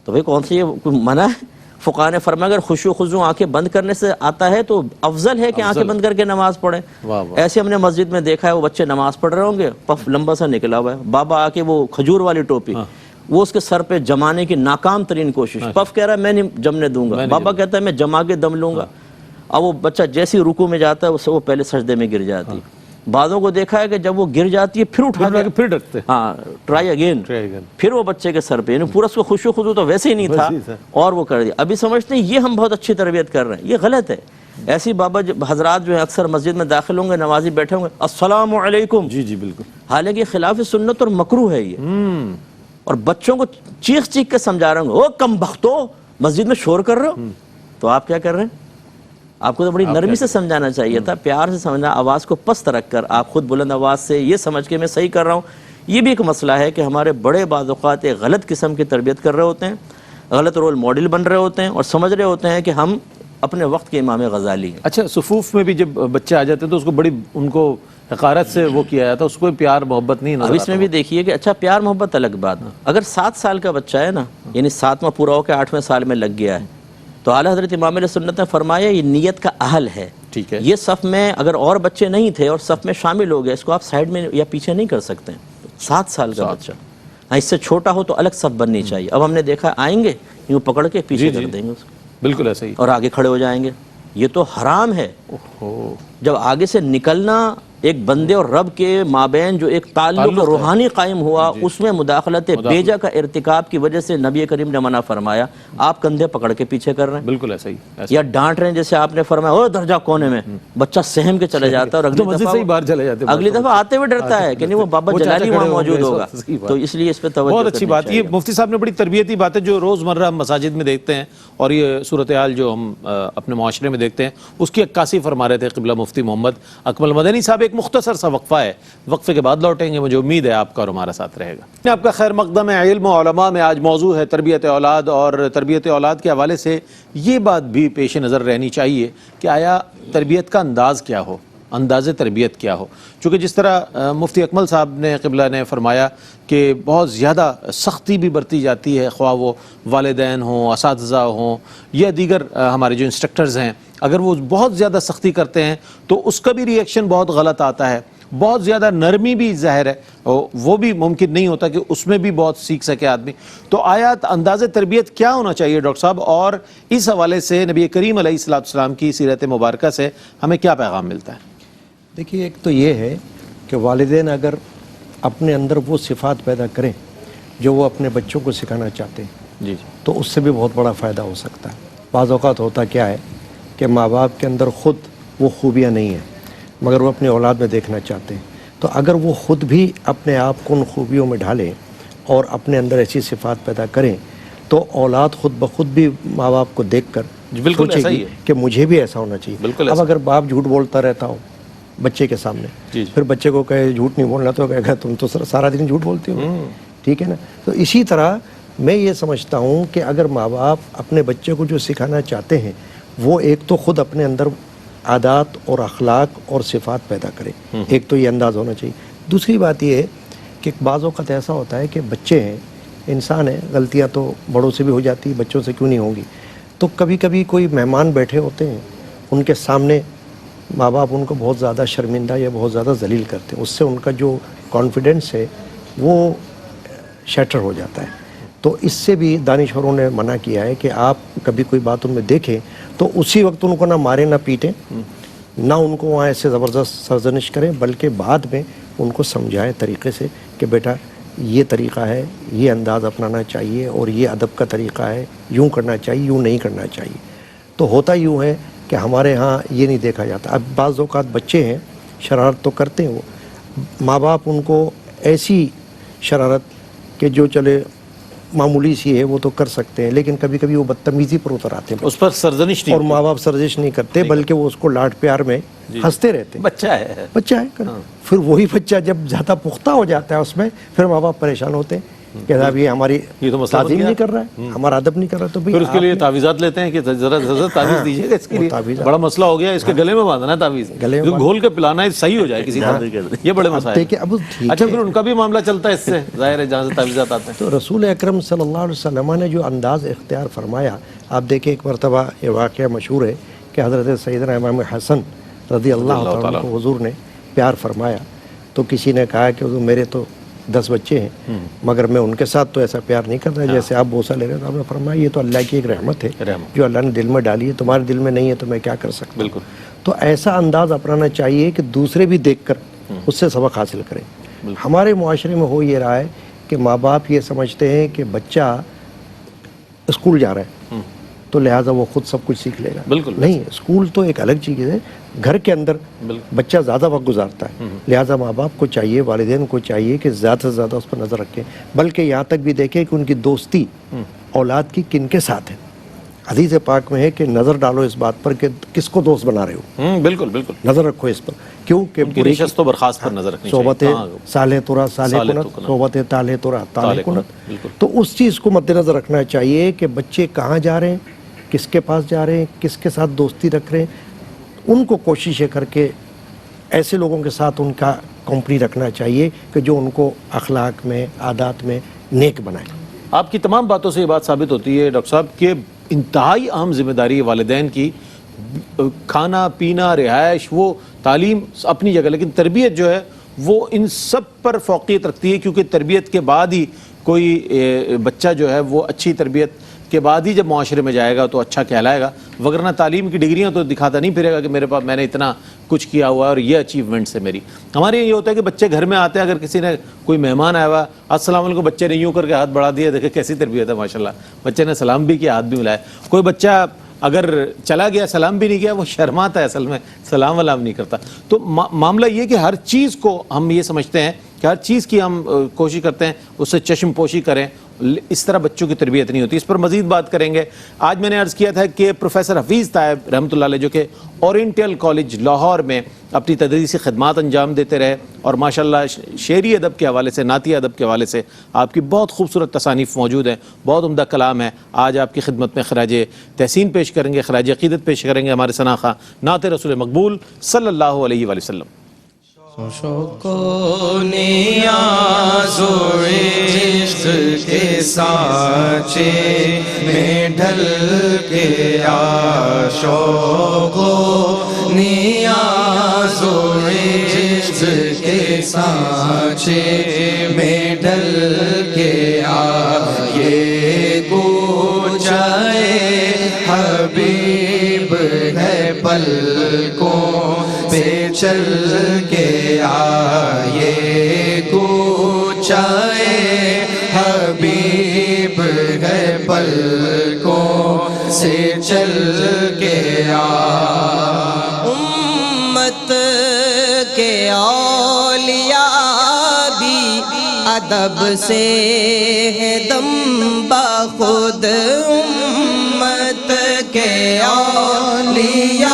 تو بھئی کون سی یہ منع ہے؟ فقہاء نے فرمایا اگر خشوع و خضوع آنکھیں بند کرنے سے آتا ہے تو افضل ہے کہ آنکھیں بند کر کے نماز پڑھیں. ایسے ہم نے مسجد میں دیکھا ہے، وہ بچے نماز پڑھ رہے ہوں گے، پف لمبا سا نکلا ہوا ہے، بابا آ کے وہ کھجور والی ٹوپی وہ اس کے سر پہ جمانے کی ناکام ترین کوشش. پف کہہ رہا ہے میں نہیں جمنے دوں گا، بابا کہتا ہے میں جما کے دم لوں گا. اب وہ بچہ جیسی رکوع میں جاتا ہے اس سے وہ پہلے سجدے میں گر جاتی. بعضوں کو دیکھا ہے کہ جب وہ گر جاتی ہے پھر اٹھا کے پھر ڈرتے، ہاں ٹرائی اگین، پھر وہ بچے کے سر پہ، یعنی پورا اس کو خشوع و خضوع تو ویسے ہی نہیں تھا اور وہ کر دیا. ابھی سمجھتے ہیں یہ ہم بہت اچھی تربیت کر رہے ہیں، یہ غلط ہے. ایسی بابا حضرات جو ہیں اکثر مسجد میں داخل ہوں گے، نمازی بیٹھے ہوں گے، السلام علیکم، جی بالکل، حالانکہ خلاف سنت اور مکروہ ہے یہ. اور بچوں کو چیخ چیخ کے سمجھا رہے ہوں گے، او کم بختو مسجد میں شور کر رہے ہو، تو آپ کیا کر رہے ہیں؟ آپ کو تو بڑی نرمی سے سمجھانا چاہیے تھا، پیار سے سمجھنا، آواز کو پست رکھ کر آپ خود بلند آواز سے یہ سمجھ کے میں صحیح کر رہا ہوں. یہ بھی ایک مسئلہ ہے کہ ہمارے بڑے بعض اوقات ایک غلط قسم کی تربیت کر رہے ہوتے ہیں، غلط رول ماڈل بن رہے ہوتے ہیں اور سمجھ رہے ہوتے ہیں کہ ہم اپنے وقت کے امام غزالی ہیں. اچھا صفوف میں بھی جب بچے آ جاتے ہیں تو اس کو بڑی ان کو حقارت سے وہ کیا جاتا ہے، اس کو پیار محبت نہیں نظر اب اس میں بھی دیکھیے کہ اچھا پیار محبت الگ بات، اگر 7 سال کا بچہ ہے نا، یعنی 7واں پورا ہو کے 8ویں سال میں لگ گیا ہے، تو اعلیٰ حضرت امام علیہ سنت نے فرمایا یہ نیت کا اہل ہے. ٹھیک ہے، یہ صف میں اگر اور بچے نہیں تھے اور صف میں شامل ہو گئے، اس کو آپ سائڈ میں یا پیچھے نہیں کر سکتے. 7 سال کا بچہ، ہاں اس سے چھوٹا ہو تو الگ صف بننی چاہیے. اب ہم نے دیکھا آئیں گے یوں پکڑ کے پیچھے کر دیں گے اس کو، بالکل ایسا ہی، اور آگے کھڑے ہو جائیں گے. یہ تو حرام ہے. جب آگے سے نکلنا ایک بندے اور رب کے مابین جو ایک تعلق روحانی قائم ہوا، اس میں مداخلت بیجا کا ارتکاب کی وجہ سے نبی کریم نے منع فرمایا. آپ کندھے پکڑ کے پیچھے کر رہے ہیں، بالکل ایسا ہی، یا ڈانٹ رہے ہیں جیسے آپ نے فرمایا او درجہ کونے میں، بچہ سہم کے چلے جاتا ہے اور اگلی دفعہ آتے ہوئے ڈرتا ہے کہ نہیں وہ بابا جلالی وہاں موجود ہوگا. تو اس لیے اس پہ توجہ بہت اچھی بات. یہ مفتی صاحب نے بڑی تربیتی باتیں جو روزمرہ ہم مساجد میں دیکھتے ہیں اور یہ صورتحال جو ہم اپنے معاشرے میں دیکھتے ہیں اس کی عکاسی فرما رہے تھے قبلہ مفتی محمد اکمل مدنی صاحب. ایک مختصر سا وقفہ ہے، وقفے کے بعد لوٹیں گے. مجھے امید ہے آپ کا اور ہمارا ساتھ رہے گا. آپ کا خیر مقدم ہے علم و علماء میں. آج موضوع ہے تربیت اولاد، اور تربیت اولاد کے حوالے سے یہ بات بھی پیش نظر رہنی چاہیے کہ آیا تربیت کا انداز کیا ہو، انداز تربیت کیا ہو. چونکہ جس طرح مفتی اکمل صاحب نے قبلہ نے فرمایا کہ بہت زیادہ سختی بھی برتی جاتی ہے، خواہ وہ والدین ہوں، اساتذہ ہوں یا دیگر ہمارے جو انسٹرکٹرز ہیں، اگر وہ بہت زیادہ سختی کرتے ہیں تو اس کا بھی ریئیکشن بہت غلط آتا ہے. بہت زیادہ نرمی بھی ظاہر ہے، وہ بھی ممکن نہیں ہوتا کہ اس میں بھی بہت سیکھ سکے آدمی. تو آیا انداز تربیت کیا ہونا چاہیے ڈاکٹر صاحب، اور اس حوالے سے نبی کریم علیہ السلام کی سیرت مبارکہ سے ہمیں کیا پیغام ملتا ہے؟ دیکھیے، ایک تو یہ ہے کہ والدین اگر اپنے اندر وہ صفات پیدا کریں جو وہ اپنے بچوں کو سکھانا چاہتے ہیں جی تو اس سے بھی بہت بڑا فائدہ ہو سکتا ہے. بعض اوقات ہوتا کیا ہے کہ ماں باپ کے اندر خود وہ خوبیاں نہیں ہیں مگر وہ اپنی اولاد میں دیکھنا چاہتے ہیں. تو اگر وہ خود بھی اپنے آپ کو ان خوبیوں میں ڈھالیں اور اپنے اندر ایسی صفات پیدا کریں تو اولاد خود بخود بھی ماں باپ کو دیکھ کر سوچے گی کہ مجھے بھی ایسا ہونا چاہیے. اب اگر باپ جھوٹ بولتا رہتا ہو بچے کے سامنے، پھر بچے کو کہے جھوٹ نہیں بولنا تو کہے گا تم تو سارا دن جھوٹ بولتے ہو. ٹھیک ہے نا. تو اسی طرح میں یہ سمجھتا ہوں کہ اگر ماں باپ اپنے بچے کو جو سکھانا چاہتے ہیں وہ ایک تو خود اپنے اندر عادات اور اخلاق اور صفات پیدا کرے. ایک تو یہ انداز ہونا چاہیے. دوسری بات یہ ہے کہ بعض اوقات ایسا ہوتا ہے کہ بچے ہیں، انسان ہیں، غلطیاں تو بڑوں سے بھی ہو جاتی ہیں، بچوں سے کیوں نہیں ہوں گی. تو کبھی کبھی کوئی مہمان بیٹھے ہوتے ہیں، ان کے سامنے ماں باپ ان کو بہت زیادہ شرمندہ یا بہت زیادہ ذلیل کرتے ہیں. اس سے ان کا جو کانفیڈنس ہے وہ شیٹر ہو جاتا ہے. تو اس سے بھی دانشوروں نے منع کیا ہے کہ آپ کبھی کوئی بات ان میں دیکھیں تو اسی وقت ان کو نہ ماریں نہ پیٹیں، نہ ان کو وہاں ایسے زبردست سرزنش کریں، بلکہ بعد میں ان کو سمجھائیں طریقے سے کہ بیٹا یہ طریقہ ہے، یہ انداز اپنانا چاہیے اور یہ ادب کا طریقہ ہے، یوں کرنا چاہیے، یوں نہیں کرنا چاہیے. تو ہوتا یوں ہے کہ ہمارے ہاں یہ نہیں دیکھا جاتا. اب بعض اوقات بچے ہیں شرارت تو کرتے ہیں، وہ ماں باپ ان کو ایسی شرارت کہ جو چلے معمولی سی ہے وہ تو کر سکتے ہیں، لیکن کبھی کبھی وہ بدتمیزی پر اتر آتے ہیں، اس پر سرزنش نہیں، اور ماں باپ سرزش نہیں کرتے بلکہ وہ اس کو لاڈ پیار میں ہنستے رہتے ہیں. بچہ ہے. پھر وہی بچہ جب زیادہ پختہ ہو جاتا ہے اس میں، پھر ماں باپ پریشان ہوتے ہیں کہ صاحب یہ ہماری یہ تو مسئلہ بن تعظیم گیا۔ نہیں کر رہا ہے، ہمارا ادب نہیں کر رہا، تو پھر اس کے لیے تعویذات لیتے ہیں کہ ذرا تعویذ دیجیے گا اس کے لیے، بڑا مسئلہ ہو گیا، اس کے گلے میں باندھنا ہے تعویذ، گلے میں گھول کے پلانا ہے صحیح ہو جائے کسی طرح، یہ بڑے مسائل دیکھیں اب ٹھیک اچھا پھر ان کا بھی معاملہ چلتا ہے اس سے، ظاہر ہے جہاں سے تعویذات آتے ہیں۔ تو رسول اکرم صلی اللہ علیہ وسلم نے جو انداز اختیار فرمایا، آپ دیکھیں ایک مرتبہ یہ واقعہ مشہور ہے کہ حضرت سیدنا امام حسن رضی اللہ تعالیٰ کو حضور نے پیار فرمایا، تو کسی نے کہا کہ حضور میرے تو 10 بچے ہیں مگر میں ان کے ساتھ تو ایسا پیار نہیں کرتا جیسے آپ بوسہ لے رہے ہیں، تو آپ نے فرمایا یہ تو اللہ کی ایک رحمت ہے جو اللہ نے دل میں ڈالی ہے، تمہارے دل میں نہیں ہے تو میں کیا کر سکتا ہوں۔ بالکل، تو ایسا انداز اپنانا چاہیے کہ دوسرے بھی دیکھ کر اس سے سبق حاصل کریں۔ ہمارے معاشرے میں ہو یہ رہا ہے کہ ماں باپ یہ سمجھتے ہیں کہ بچہ اسکول جا رہا ہے تو لہٰذا وہ خود سب کچھ سیکھ لے گا، بالکل نہیں، اسکول تو ایک الگ چیز ہے، گھر کے اندر بچہ زیادہ وقت گزارتا ہے، لہٰذا ماں باپ کو چاہیے، والدین کو چاہیے کہ زیادہ سے زیادہ اس پر نظر رکھیں، بلکہ یہاں تک بھی دیکھیں کہ ان کی دوستی اولاد کی کن کے ساتھ ہے۔ حدیث پاک میں ہے کہ نظر ڈالو اس بات پر کہ کس کو دوست بنا رہے ہو، بالکل بالکل، نظر رکھو اس پر، کیوں کہ ان کی نشست و برخاست پر نظر رکھنی صحبت چاہیے۔ صالح ترا صالح کنت، صحبت طالح ترا طالح کنت، تو اس چیز کو مد نظر رکھنا چاہیے کہ بچے کہاں جا رہے ہیں، کس کے پاس جا رہے ہیں، کس کے ساتھ دوستی رکھ رہے ہیں، ان کو کوشش کر کے ایسے لوگوں کے ساتھ ان کا کمپنی رکھنا چاہیے کہ جو ان کو اخلاق میں، عادات میں نیک بنائے۔ آپ کی تمام باتوں سے یہ بات ثابت ہوتی ہے ڈاکٹر صاحب کہ انتہائی اہم ذمہ داری ہے والدین کی، کھانا پینا، رہائش، وہ تعلیم اپنی جگہ، لیکن تربیت جو ہے وہ ان سب پر فوقیت رکھتی ہے، کیونکہ تربیت کے بعد ہی کوئی بچہ جو ہے وہ اچھی تربیت کے بعد ہی جب معاشرے میں جائے گا تو اچھا کہلائے گا، وگرنہ تعلیم کی ڈگریاں تو دکھاتا نہیں پھرے گا کہ میرے پاس میں نے اتنا کچھ کیا ہوا ہے اور یہ اچیومنٹس ہے میری۔ ہمارے یہ ہوتا ہے کہ بچے گھر میں آتے ہیں، اگر کسی نے کوئی مہمان آیا ہوا، السلام علیکم، بچے نے یوں کر کے ہاتھ بڑھا دیا، دیکھیں کیسی تربیت ہے ماشاءاللہ، بچے نے سلام بھی کیا، ہاتھ بھی ملایا۔ کوئی بچہ اگر چلا گیا سلام بھی نہیں کیا، وہ شرماتا ہے، اصل میں سلام ولام نہیں کرتا۔ تو معاملہ یہ کہ ہر چیز کو ہم یہ سمجھتے ہیں کہ ہر چیز کی ہم کوشش کرتے ہیں اس سے چشم پوشی کریں، اس طرح بچوں کی تربیت نہیں ہوتی۔ اس پر مزید بات کریں گے۔ آج میں نے عرض کیا تھا کہ پروفیسر حفیظ طائب رحمۃ اللہ علیہ جو کہ اورینٹل کالج لاہور میں اپنی تدریسی خدمات انجام دیتے رہے، اور ماشاءاللہ شعری ادب کے حوالے سے، نعتیہ ادب کے حوالے سے آپ کی بہت خوبصورت تصانیف موجود ہیں، بہت عمدہ کلام ہے۔ آج آپ کی خدمت میں خراج تحسین پیش کریں گے، خراج عقیدت پیش کریں گے ہمارے ثناخواہ نعت رسول مقبول صلی اللہ علیہ وآلہ وسلم۔ شوق و نیاز و عشق کے سانچے میں ڈھل کے آ، شوق و نیاز و عشق کے سانچے میں ڈھل کے آ، یہ کوچائے حبیب ہے پلکوں پہ چل کے آئے، کوچائے حبیب ہے پلکوں سے چل کے آ۔ امت کے اولیاء بھی ادب سے ہے دم بخود، امت کے اولیاء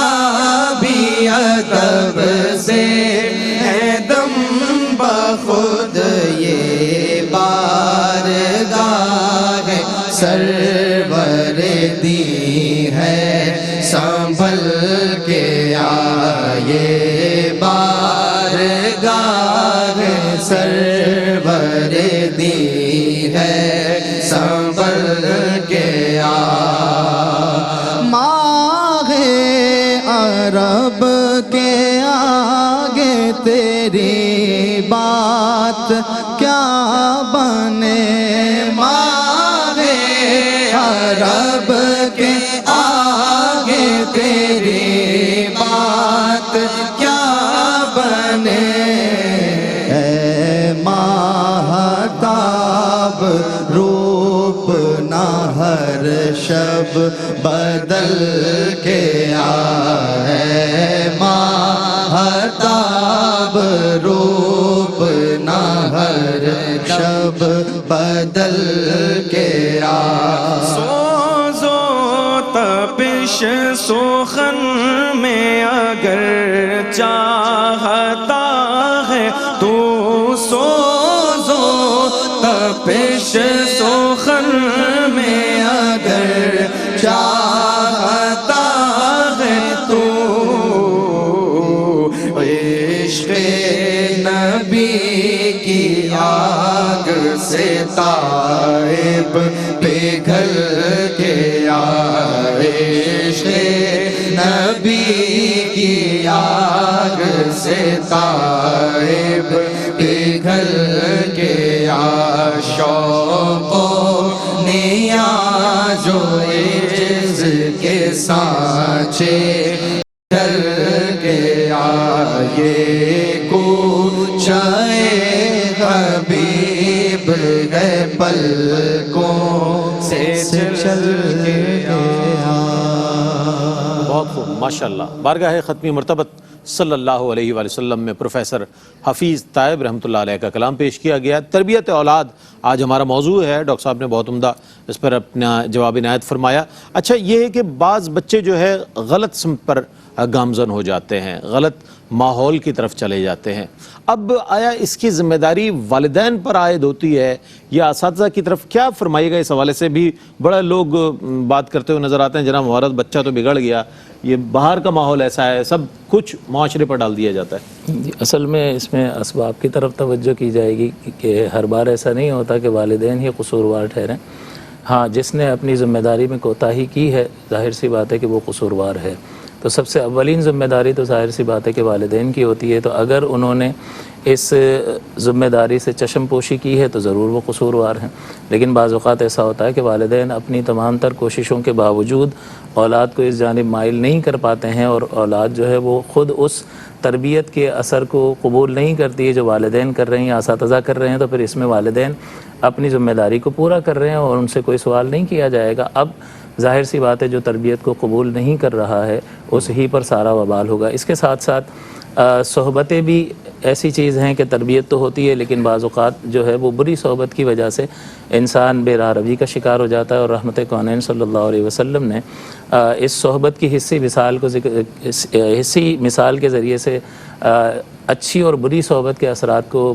بھی ادب سے ہے دم بخود، یہ بارگاہ سرور دی ہے سنبھل کے آئے، بارگاہ سرور دی ہے سنبھل کے آ۔ ماہ عرب کے آگے تیری بات کیا بنے، ماہ عرب کے آگے تیری بات کیا بنے، اے ماہتاب روپ نہ ہر شب بدل کے آئے، ماہتاب روپ نہ ہر شب بدل کے آئے، سوز و تپش سخن میں اگر چاہتا ہے تو سوز و تپش پیش سخن میں اگر چاہتا ہے تو عشق نبی کی آگ سے تائب پگھل کے آئے، عشق نبی کی آگ سے تائب پگھل کے آ، شوق و نیاز و عز کے سانچے ڈھل کے آئے، کوچہ حبیب ہے پلکوں سے چل کے آ۔ بہت خوب، ماشاءاللہ۔ بارگاہ ختمی مرتبت صلی اللہ علیہ وآلہ وسلم میں پروفیسر حفیظ طائب رحمۃ اللہ علیہ کا کلام پیش کیا گیا۔ تربیت اولاد آج ہمارا موضوع ہے۔ ڈاکٹر صاحب نے بہت عمدہ اس پر اپنا جواب عنایت فرمایا۔ اچھا، یہ ہے کہ بعض بچے جو ہے غلط سمت پر گامزن ہو جاتے ہیں، غلط ماحول کی طرف چلے جاتے ہیں۔ اب آیا اس کی ذمہ داری والدین پر عائد ہوتی ہے یا اساتذہ کی طرف؟ کیا فرمائیے گا اس حوالے سے؟ بھی بڑا لوگ بات کرتے ہوئے نظر آتے ہیں، جناب ہمارا بچہ تو بگڑ گیا، یہ باہر کا ماحول ایسا ہے، سب کچھ معاشرے پر ڈال دیا جاتا ہے۔ اصل میں اس میں اسباب کی طرف توجہ کی جائے گی کہ ہر بار ایسا نہیں ہوتا کہ والدین ہی قصوروار ٹھہریں۔ ہاں، جس نے اپنی ذمہ داری میں کوتاہی کی ہے، ظاہر سی بات ہے کہ وہ قصوروار ہے۔ تو سب سے اولین ذمہ داری تو ظاہر سی بات ہے کہ والدین کی ہوتی ہے۔ تو اگر انہوں نے اس ذمہ داری سے چشم پوشی کی ہے تو ضرور وہ قصوروار ہیں۔ لیکن بعض اوقات ایسا ہوتا ہے کہ والدین اپنی تمام تر کوششوں کے باوجود اولاد کو اس جانب مائل نہیں کر پاتے ہیں، اور اولاد جو ہے وہ خود اس تربیت کے اثر کو قبول نہیں کرتی ہے جو والدین کر رہے ہیں یا اساتذہ کر رہے ہیں۔ تو پھر اس میں والدین اپنی ذمہ داری کو پورا کر رہے ہیں اور ان سے کوئی سوال نہیں کیا جائے گا۔ اب ظاہر سی بات ہے جو تربیت کو قبول نہیں کر رہا ہے اس ہی پر سارا وبال ہوگا۔ اس کے ساتھ ساتھ صحبتیں بھی ایسی چیز ہیں کہ تربیت تو ہوتی ہے، لیکن بعض اوقات جو ہے وہ بری صحبت کی وجہ سے انسان بے راہ روی کا شکار ہو جاتا ہے، اور رحمت کونین صلی اللہ علیہ وسلم نے اس صحبت کی حصی مثال کے ذریعے سے اچھی اور بری صحبت کے اثرات کو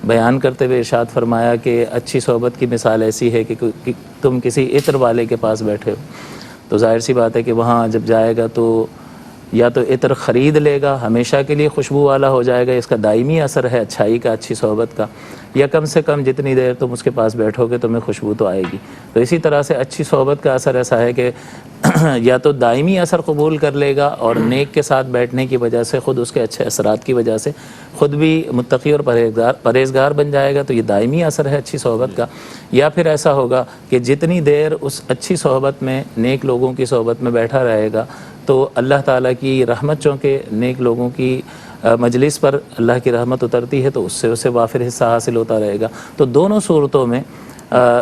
بیان کرتے ہوئے ارشاد فرمایا کہ اچھی صحبت کی مثال ایسی ہے کہ تم کسی عطر والے کے پاس بیٹھے ہو، تو ظاہر سی بات ہے کہ وہاں جب جائے گا تو یا تو عطر خرید لے گا، ہمیشہ کے لیے خوشبو والا ہو جائے گا، اس کا دائمی اثر ہے اچھائی کا، اچھی صحبت کا، یا کم سے کم جتنی دیر تم اس کے پاس بیٹھو گے تمہیں خوشبو تو آئے گی۔ تو اسی طرح سے اچھی صحبت کا اثر ایسا ہے کہ یا تو دائمی اثر قبول کر لے گا اور نیک کے ساتھ بیٹھنے کی وجہ سے، خود اس کے اچھے اثرات کی وجہ سے خود بھی متقی اور پرہیزگار بن جائے گا، تو یہ دائمی اثر ہے اچھی صحبت کا۔ یا پھر ایسا ہوگا کہ جتنی دیر اس اچھی صحبت میں، نیک لوگوں کی صحبت میں بیٹھا رہے گا تو اللہ تعالیٰ کی رحمت، چونکہ نیک لوگوں کی مجلس پر اللہ کی رحمت اترتی ہے تو اس سے اسے وافر حصہ حاصل ہوتا رہے گا۔ تو دونوں صورتوں میں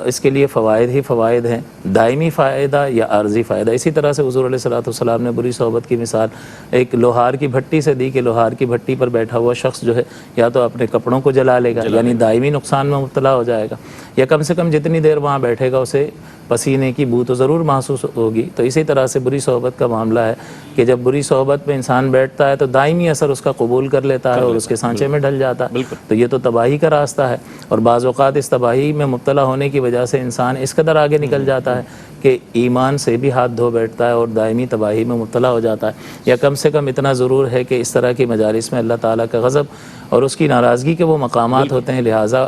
اس کے لیے فوائد ہی فوائد ہیں، دائمی فائدہ یا عارضی فائدہ۔ اسی طرح سے حضور علیہ الصلوۃ والسلام نے بری صحبت کی مثال ایک لوہار کی بھٹی سے دی کہ لوہار کی بھٹی پر بیٹھا ہوا شخص جو ہے یا تو اپنے کپڑوں کو جلا لے گا، یعنی دائمی نقصان میں مبتلا ہو جائے گا، یا کم سے کم جتنی دیر وہاں بیٹھے گا اسے پسینے کی بو تو ضرور محسوس ہوگی۔ تو اسی طرح سے بری صحبت کا معاملہ ہے کہ جب بری صحبت میں انسان بیٹھتا ہے تو دائمی اثر اس کا قبول کر لیتا ہے اور اس کے سانچے میں ڈل جاتا ہے، تو یہ تو تباہی کا راستہ ہے۔ اور بعض اوقات اس تباہی میں مبتلا ہونے کی وجہ سے انسان اس قدر آگے نکل جاتا ہے کہ ایمان سے بھی ہاتھ دھو بیٹھتا ہے اور دائمی تباہی میں مبتلا ہو جاتا ہے۔ یا کم سے کم اتنا ضرور ہے کہ اس طرح کی مجالس میں اللہ تعالیٰ کا غضب اور اس کی ناراضگی کے وہ مقامات ہوتے ہیں، لہٰذا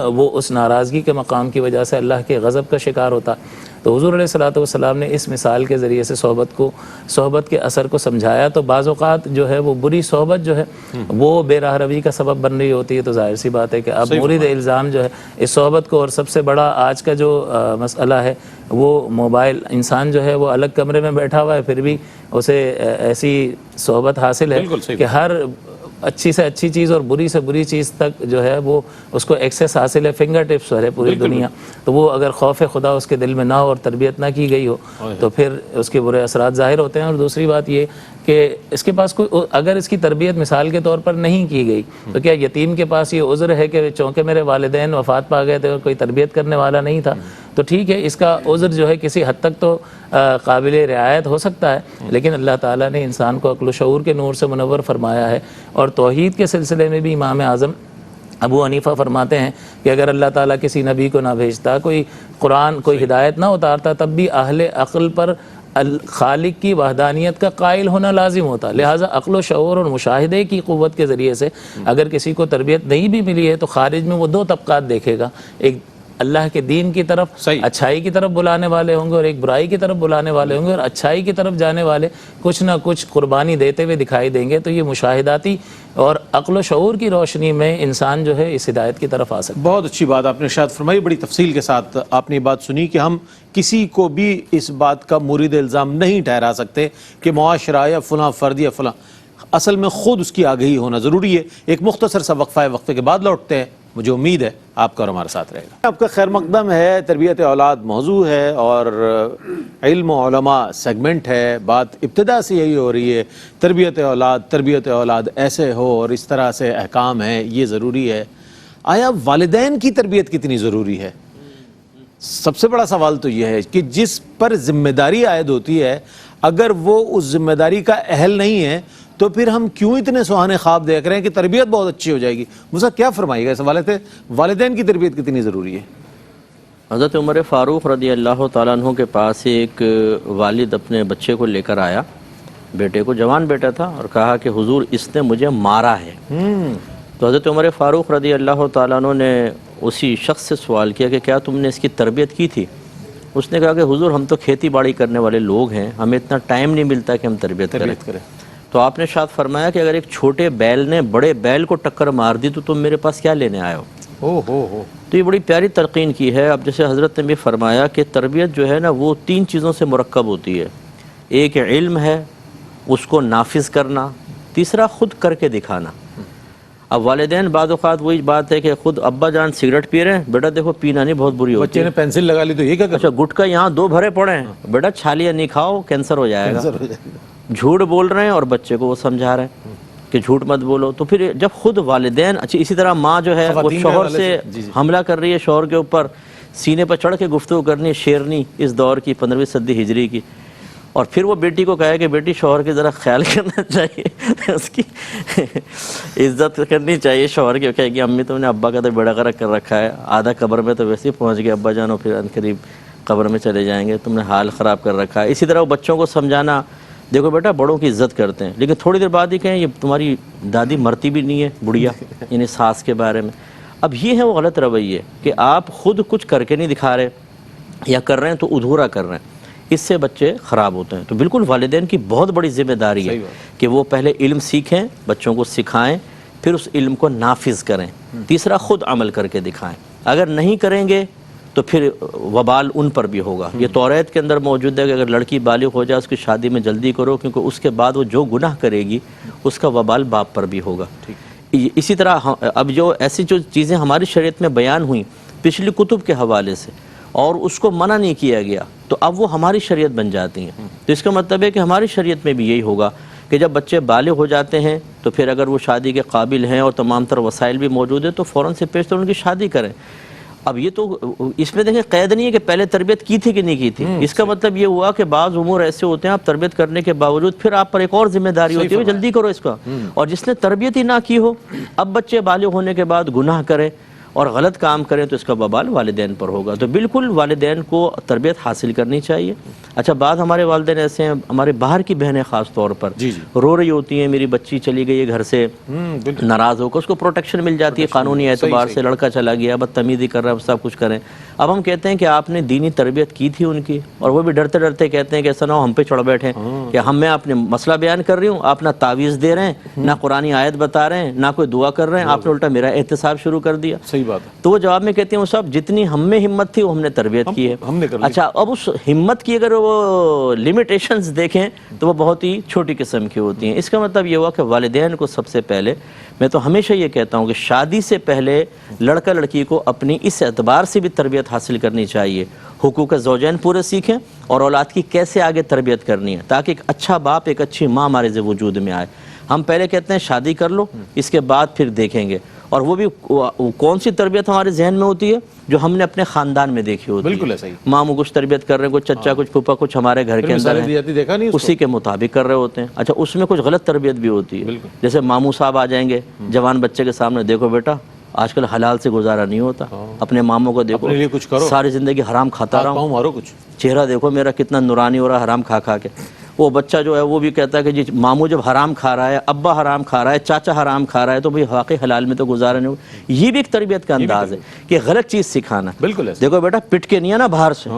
وہ اس ناراضگی کے مقام کی وجہ سے اللہ کے غضب کا شکار ہوتا ہے۔ تو حضور علیہ الصلوۃ والسلام نے اس مثال کے ذریعے سے صحبت کے اثر کو سمجھایا۔ تو بعض اوقات جو ہے وہ بری صحبت جو ہے وہ بے راہ روی کا سبب بن رہی ہوتی ہے، تو ظاہر سی بات ہے کہ اب مورد الزام جو ہے اس صحبت کو، اور سب سے بڑا آج کا جو مسئلہ ہے وہ موبائل، انسان جو ہے وہ الگ کمرے میں بیٹھا ہوا ہے پھر بھی اسے ایسی صحبت حاصل ہے کہ ہر اچھی سے اچھی چیز اور بری سے بری چیز تک جو ہے وہ اس کو ایکسیس حاصل ہے، فنگر ٹپس پر ہے پوری دنیا۔ تو وہ اگر خوف خدا اس کے دل میں نہ ہو اور تربیت نہ کی گئی ہو تو پھر اس کے برے اثرات ظاہر ہوتے ہیں۔ اور دوسری بات یہ کہ اس کے پاس کوئی، اگر اس کی تربیت مثال کے طور پر نہیں کی گئی تو کیا یتیم کے پاس یہ عذر ہے کہ چونکہ میرے والدین وفات پا گئے تھے اور کوئی تربیت کرنے والا نہیں تھا تو ٹھیک ہے، اس کا عذر جو ہے کسی حد تک تو قابل رعایت ہو سکتا ہے، لیکن اللہ تعالیٰ نے انسان کو عقل و شعور کے نور سے منور فرمایا ہے۔ اور توحید کے سلسلے میں بھی امام اعظم ابو حنیفہ فرماتے ہیں کہ اگر اللہ تعالیٰ کسی نبی کو نہ بھیجتا، کوئی قرآن، کوئی ہدایت نہ اتارتا، تب بھی اہل عقل پر خالق کی وحدانیت کا قائل ہونا لازم ہوتا. لہٰذا عقل و شعور اور مشاہدے کی قوت کے ذریعے سے اگر کسی کو تربیت نہیں بھی ملی ہے تو خارج میں وہ دو طبقات دیکھے گا، ایک اللہ کے دین کی طرف اچھائی کی طرف بلانے والے ہوں گے اور ایک برائی کی طرف بلانے والے ہوں گے، اور اچھائی کی طرف جانے والے کچھ نہ کچھ قربانی دیتے ہوئے دکھائی دیں گے. تو یہ مشاہداتی اور عقل و شعور کی روشنی میں انسان جو ہے اس ہدایت کی طرف آ سکتا ہے. بہت اچھی بات آپ نے ارشاد فرمائی، بڑی تفصیل کے ساتھ آپ نے یہ بات سنی کہ ہم کسی کو بھی اس بات کا مورد الزام نہیں ٹھہرا سکتے کہ معاشرہ یا فلاں فرد یا فلاں، اصل میں خود اس کی آگہی ہونا ضروری ہے. ایک مختصر سا وقفہ ہے، وقفے کے بعد لوٹتے ہیں. مجھے امید ہے آپ کا اور ہمارے ساتھ رہے گا. آپ کا خیر مقدم ہے، تربیت اولاد موضوع ہے اور علم و علماء سیگمنٹ ہے. بات ابتدا سے یہی ہو رہی ہے، تربیت اولاد ایسے ہو اور اس طرح سے احکام ہیں، یہ ضروری ہے. آیا والدین کی تربیت کتنی ضروری ہے؟ سب سے بڑا سوال تو یہ ہے کہ جس پر ذمہ داری عائد ہوتی ہے اگر وہ اس ذمہ داری کا اہل نہیں ہے تو پھر ہم کیوں اتنے سہانے خواب دیکھ رہے ہیں کہ تربیت بہت اچھی ہو جائے گی. موسیٰ کیا فرمائیے گا اس حوالے سے، والدین کی تربیت کتنی ضروری ہے؟ حضرت عمر فاروق رضی اللہ تعالیٰ عنہ کے پاس ایک والد اپنے بچے کو لے کر آیا، بیٹے کو، جوان بیٹا تھا، اور کہا کہ حضور اس نے مجھے مارا ہے. تو حضرت عمر فاروق رضی اللہ تعالیٰ عنہ نے اسی شخص سے سوال کیا کہ کیا تم نے اس کی تربیت کی تھی؟ اس نے کہا کہ حضور ہم تو کھیتی باڑی کرنے والے لوگ ہیں، ہمیں اتنا ٹائم نہیں ملتا کہ ہم تربیت کریں. تو آپ نے شاید فرمایا کہ اگر ایک چھوٹے بیل نے بڑے بیل کو ٹکر مار دی تو تم میرے پاس کیا لینے آئے ہو؟ تو یہ بڑی پیاری تلقین کی ہے. اب جیسے حضرت نے بھی فرمایا کہ تربیت جو ہے نا وہ 3 چیزوں سے مرکب ہوتی ہے. ایک علم ہے، اس کو نافذ کرنا، تیسرا خود کر کے دکھانا. اب والدین بعض اوقات وہی بات ہے کہ خود ابا جان سگریٹ پی رہے ہیں، بیٹا دیکھو پینا نہیں بہت بری ہوتی ہے. بچے نے پینسل لگا لی تو یہ کیا کریں؟ اچھا گٹکا یہاں 2 بھرے پڑے ہیں، بیٹا چھالیاں نہیں کھاؤ کینسر ہو جائے گا. جھوٹ بول رہے ہیں اور بچے کو وہ سمجھا رہے ہیں کہ جھوٹ مت بولو. تو پھر جب خود والدین، اچھا اسی طرح ماں جو ہے وہ شوہر سے حملہ کر رہی ہے، شوہر کے اوپر سینے پر چڑھ کے گفتگو کرنی ہے، شیرنی اس دور کی 15ویں صدی ہجری کی، اور پھر وہ بیٹی کو کہے کہ بیٹی شوہر کی ذرا خیال کرنا چاہیے، اس کی عزت کرنی چاہیے. شوہر کی کہے گی امی تم نے ابا کا تو بیڑا غرق کر رکھا ہے، آدھا قبر میں تو ویسے ہی پہنچ گئے ابا جانو، پھر ان قریب قبر میں چلے جائیں گے، تم نے حال خراب کر رکھا ہے. اسی طرح وہ بچوں کو سمجھانا، دیکھو بیٹا بڑوں کی عزت کرتے ہیں، لیکن تھوڑی دیر بعد ہی کہیں یہ تمہاری دادی مرتی بھی نہیں ہے، بڑھیا، یعنی ساس کے بارے میں. اب یہ ہے وہ غلط رویے کہ آپ خود کچھ کر کے نہیں دکھا رہے، یا کر رہے ہیں تو ادھورا کر رہے ہیں، اس سے بچے خراب ہوتے ہیں. تو بالکل والدین کی بہت بڑی ذمہ داری ہے کہ وہ پہلے علم سیکھیں، بچوں کو سکھائیں، پھر اس علم کو نافذ کریں، تیسرا خود عمل کر کے دکھائیں. اگر نہیں کریں گے تو پھر وبال ان پر بھی ہوگا. یہ توریت کے اندر موجود ہے کہ اگر لڑکی بالغ ہو جائے اس کی شادی میں جلدی کرو، کیونکہ اس کے بعد وہ جو گناہ کرے گی اس کا وبال باپ پر بھی ہوگا. اسی طرح اب جو ایسی جو چیزیں ہماری شریعت میں بیان ہوئیں پچھلی کتب کے حوالے سے اور اس کو منع نہیں کیا گیا، تو اب وہ ہماری شریعت بن جاتی ہیں. تو اس کا مطلب ہے کہ ہماری شریعت میں بھی یہی ہوگا کہ جب بچے بالغ ہو جاتے ہیں تو پھر اگر وہ شادی کے قابل ہیں اور تمام تر وسائل بھی موجود ہیں تو فوراً سے پیش تو ان کی شادی کریں. اب یہ تو اس میں دیکھیں قید نہیں ہے کہ پہلے تربیت کی تھی کہ نہیں کی تھی. اس کا مطلب یہ ہوا کہ بعض امور ایسے ہوتے ہیں آپ تربیت کرنے کے باوجود پھر آپ پر ایک اور ذمہ داری ہوتی ہے جلدی کرو اس کا. اور جس نے تربیت ہی نہ کی ہو، اب بچے بالغ ہونے کے بعد گناہ کرے اور غلط کام کریں تو اس کا وبال والدین پر ہوگا. تو بالکل والدین کو تربیت حاصل کرنی چاہیے. اچھا بعض ہمارے والدین ایسے ہیں، ہمارے باہر کی بہنیں خاص طور پر رو رہی ہوتی ہیں، میری بچی چلی گئی ہے گھر سے، ناراض ہو کر اس کو پروٹیکشن مل جاتی ہے قانونی اعتبار سے، لڑکا چلا گیا بدتمیزی کر رہا ہے، سب کچھ کریں. اب ہم کہتے ہیں کہ آپ نے دینی تربیت کی تھی ان کی، اور وہ بھی ڈرتے ڈرتے کہتے ہیں کہ ایسا نہ ہو ہم پہ چڑھ بیٹھیں کہ میں اپنے مسئلہ بیان کر رہی ہوں، آپ نہ تعویذ دے رہے ہیں، نہ قرآنی آیت بتا رہے ہیں، نہ کوئی دعا کر رہے ہیں، آپ نے الٹا میرا احتساب شروع کر دیا. صحیح بات ہے. تو وہ جواب میں کہتے ہیں وہ صاحب جتنی ہم میں ہمت تھی وہ ہم نے تربیت کی ہے. اچھا اب اس ہمت کی اگر وہ لیمیٹیشنز دیکھیں تو وہ بہت ہی چھوٹی قسم کی ہوتی ہیں. اس کا مطلب یہ ہوا کہ والدین کو سب سے پہلے، میں تو ہمیشہ یہ کہتا ہوں کہ شادی سے پہلے لڑکا لڑکی کو اپنی اس اعتبار سے بھی تربیت حاصل کرنی چاہیے، حقوق زوجین پورے سیکھیں اور اولاد کی کیسے آگے تربیت کرنی ہے تاکہ ایک اچھا باپ، ایک اچھی ماں ہمارے وجود میں آئے. ہم پہلے کہتے ہیں شادی کر لو، اس کے بعد پھر دیکھیں گے. اور وہ بھی کون سی تربیت ہمارے ذہن میں ہوتی ہے جو ہم نے اپنے خاندان میں دیکھی ہوتی ہے. بالکل ایسا ہی. ماموں کچھ تربیت کر رہے ہیں، کچھ چچا، کچھ پھوپھا، کچھ ہمارے گھر کے اندر ہیں، اسی کے مطابق کر رہے ہوتے ہیں. اچھا اس میں کچھ غلط تربیت بھی ہوتی ہے، جیسے ماموں صاحب آ جائیں گے جوان بچے کے سامنے، دیکھو بیٹا آج کل حلال سے گزارا نہیں ہوتا. اپنے ماموں کو دیکھو, اپنے لیے کچھ کرو, ساری زندگی حرام کھاتا رہا ہوں, مارو کچھ. چہرہ دیکھو میرا کتنا نورانی ہو رہا ہے حرام کھا کھا کے. وہ بچہ جو ہے وہ بھی کہتا ہے کہ جی ماموں جب حرام کھا رہا ہے, ابا حرام کھا رہا ہے, چاچا حرام کھا رہا ہے, تو بھئی واقعی حلال میں تو گزارا نہیں ہو. یہ بھی ایک تربیت کا انداز ہے کہ غلط چیز سکھانا. بالکل ایسا. دیکھو بیٹا پٹ کے نہیں ہے نا باہر سے,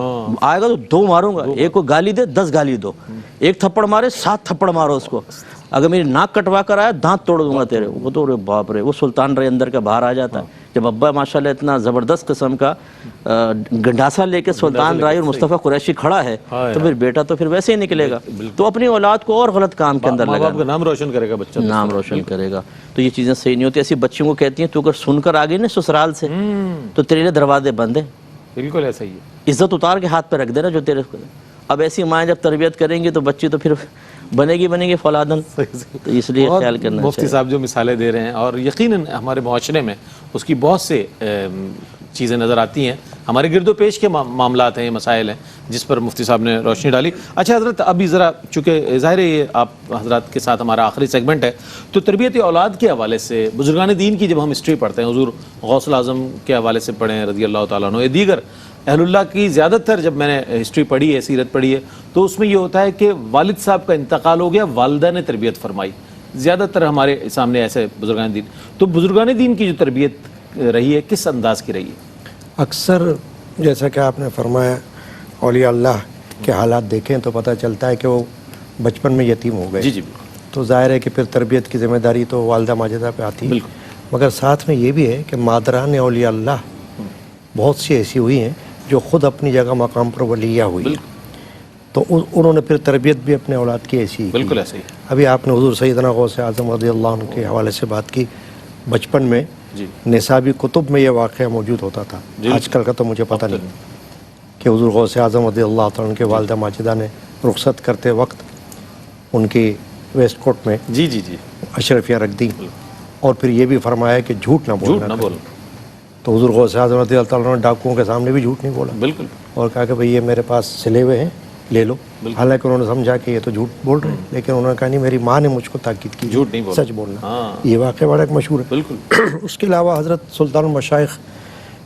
آئے گا تو 2 ماروں گا, ایک کو گالی دے 10 گالی دو, ایک تھپڑ مارے 7 تھپڑ مارو اس کو. اگر میری ناک کٹوا کر آیا دانت توڑ دوں گا تیرے. وہ تو باپ رے, وہ سلطان رے اندر کا باہر آ جاتا ہے. جب ابا ماشاءاللہ اتنا زبردست قسم کا گنڈاسا لے کے سلطان رائی اور مصطفیٰ قریشی کھڑا ہے, تو پھر بیٹا تو پھر ویسے ہی نکلے گا. تو اپنی اولاد کو اور غلط کام کے اندر لگا, آپ کا نام روشن کرے گا بچہ, نام روشن کرے گا. تو یہ چیزیں صحیح نہیں ہوتی. ایسی بچیوں کو کہتی ہیں تو اگر سن کر آ گئی نا سسرال سے تو تیرے لیے دروازے بند ہیں. بالکل ایسا ہی ہے. عزت اتار کے ہاتھ پہ رکھ دینا جو تیرے. اب ایسی مائیں جب تربیت کریں گی تو بچی تو پھر بنے گی فولادن. تو اس لیے خیال کرنا چاہیے. مفتی صاحب جو مثالیں دے رہے ہیں, اور یقیناً ہمارے معاشرے میں اس کی بہت سے چیزیں نظر آتی ہیں. ہمارے گرد و پیش کے معاملات ہیں, مسائل ہیں جس پر مفتی صاحب نے روشنی ڈالی. اچھا حضرت, ابھی ذرا چونکہ ظاہر ہے یہ آپ حضرات کے ساتھ ہمارا آخری سیگمنٹ ہے, تو تربیت اولاد کے حوالے سے بزرگان دین کی جب ہم ہسٹری پڑھتے ہیں, حضور غوث الاعظم کے حوالے سے پڑھیں رضی اللہ تعالیٰ عنہ, دیگر اہل اللہ کی زیادہ تر جب میں نے ہسٹری پڑھی ہے, سیرت پڑھی ہے, تو اس میں یہ ہوتا ہے کہ والد صاحب کا انتقال ہو گیا, والدہ نے تربیت فرمائی. زیادہ تر ہمارے سامنے ایسے بزرگان دین. تو بزرگان دین کی جو تربیت رہی ہے کس انداز کی رہی ہے؟ اکثر جیسا کہ آپ نے فرمایا اولیاء اللہ کے حالات دیکھیں تو پتہ چلتا ہے کہ وہ بچپن میں یتیم ہو گئے. جی تو ظاہر ہے کہ پھر تربیت کی ذمہ داری تو والدہ ماجدہ پہ آتی ہے. مگر ساتھ میں یہ بھی ہے کہ مادران اولیاء اللہ بہت سی ایسی ہوئی ہیں جو خود اپنی جگہ مقام پر ولیہ ہوئی, تو انہوں نے پھر تربیت بھی اپنے اولاد کی ایسی. بالکل ایسے ہی. ابھی آپ نے حضور سیدنا غوث اعظم رضی اللہ عنہ کے حوالے سے بات کی. بچپن میں نصابی کتب میں یہ واقعہ موجود ہوتا تھا, آج کل کا تو مجھے پتہ نہیں, کہ حضور غوث اعظم رضی اللہ عنہ کے والدہ ماجدہ نے رخصت کرتے وقت ان کی ویسٹ کوٹ میں اشرفیاں رکھ دی, اور پھر یہ بھی فرمایا کہ جھوٹ نہ بولنا. تو حضور غوث اعظم رضی اللہ عنہ نے ڈاکوؤں کے سامنے بھی جھوٹ نہیں بولا, بالکل, اور کہا کہ بھئی یہ میرے پاس سلے ہوئے ہیں, لے لو. حالانکہ انہوں نے سمجھا کہ یہ تو جھوٹ بول رہے ہیں, لیکن انہوں نے کہا نہیں, میری ماں نے مجھ کو تاکید کی, جھوٹ نہیں سچ بولنا. یہ واقعہ بڑا ایک مشہور ہے. بالکل. اس کے علاوہ حضرت سلطان المشائخ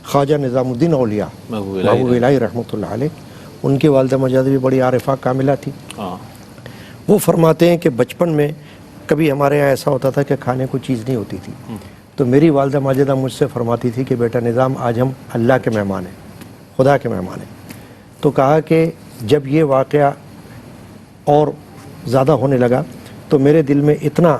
خواجہ نظام الدین اولیاء محبوب الہی رحمۃ اللہ علیہ, ان کی والدہ ماجدہ بھی بڑی عارفہ کاملہ تھی. وہ فرماتے ہیں کہ بچپن میں کبھی ہمارے یہاں ایسا ہوتا تھا کہ کھانے کو چیز نہیں ہوتی تھی, تو میری والدہ ماجدہ مجھ سے فرماتی تھی کہ بیٹا نظام, آج ہم اللہ کے مہمان ہیں, خدا کے مہمان ہیں. تو کہا کہ جب یہ واقعہ اور زیادہ ہونے لگا تو میرے دل میں اتنا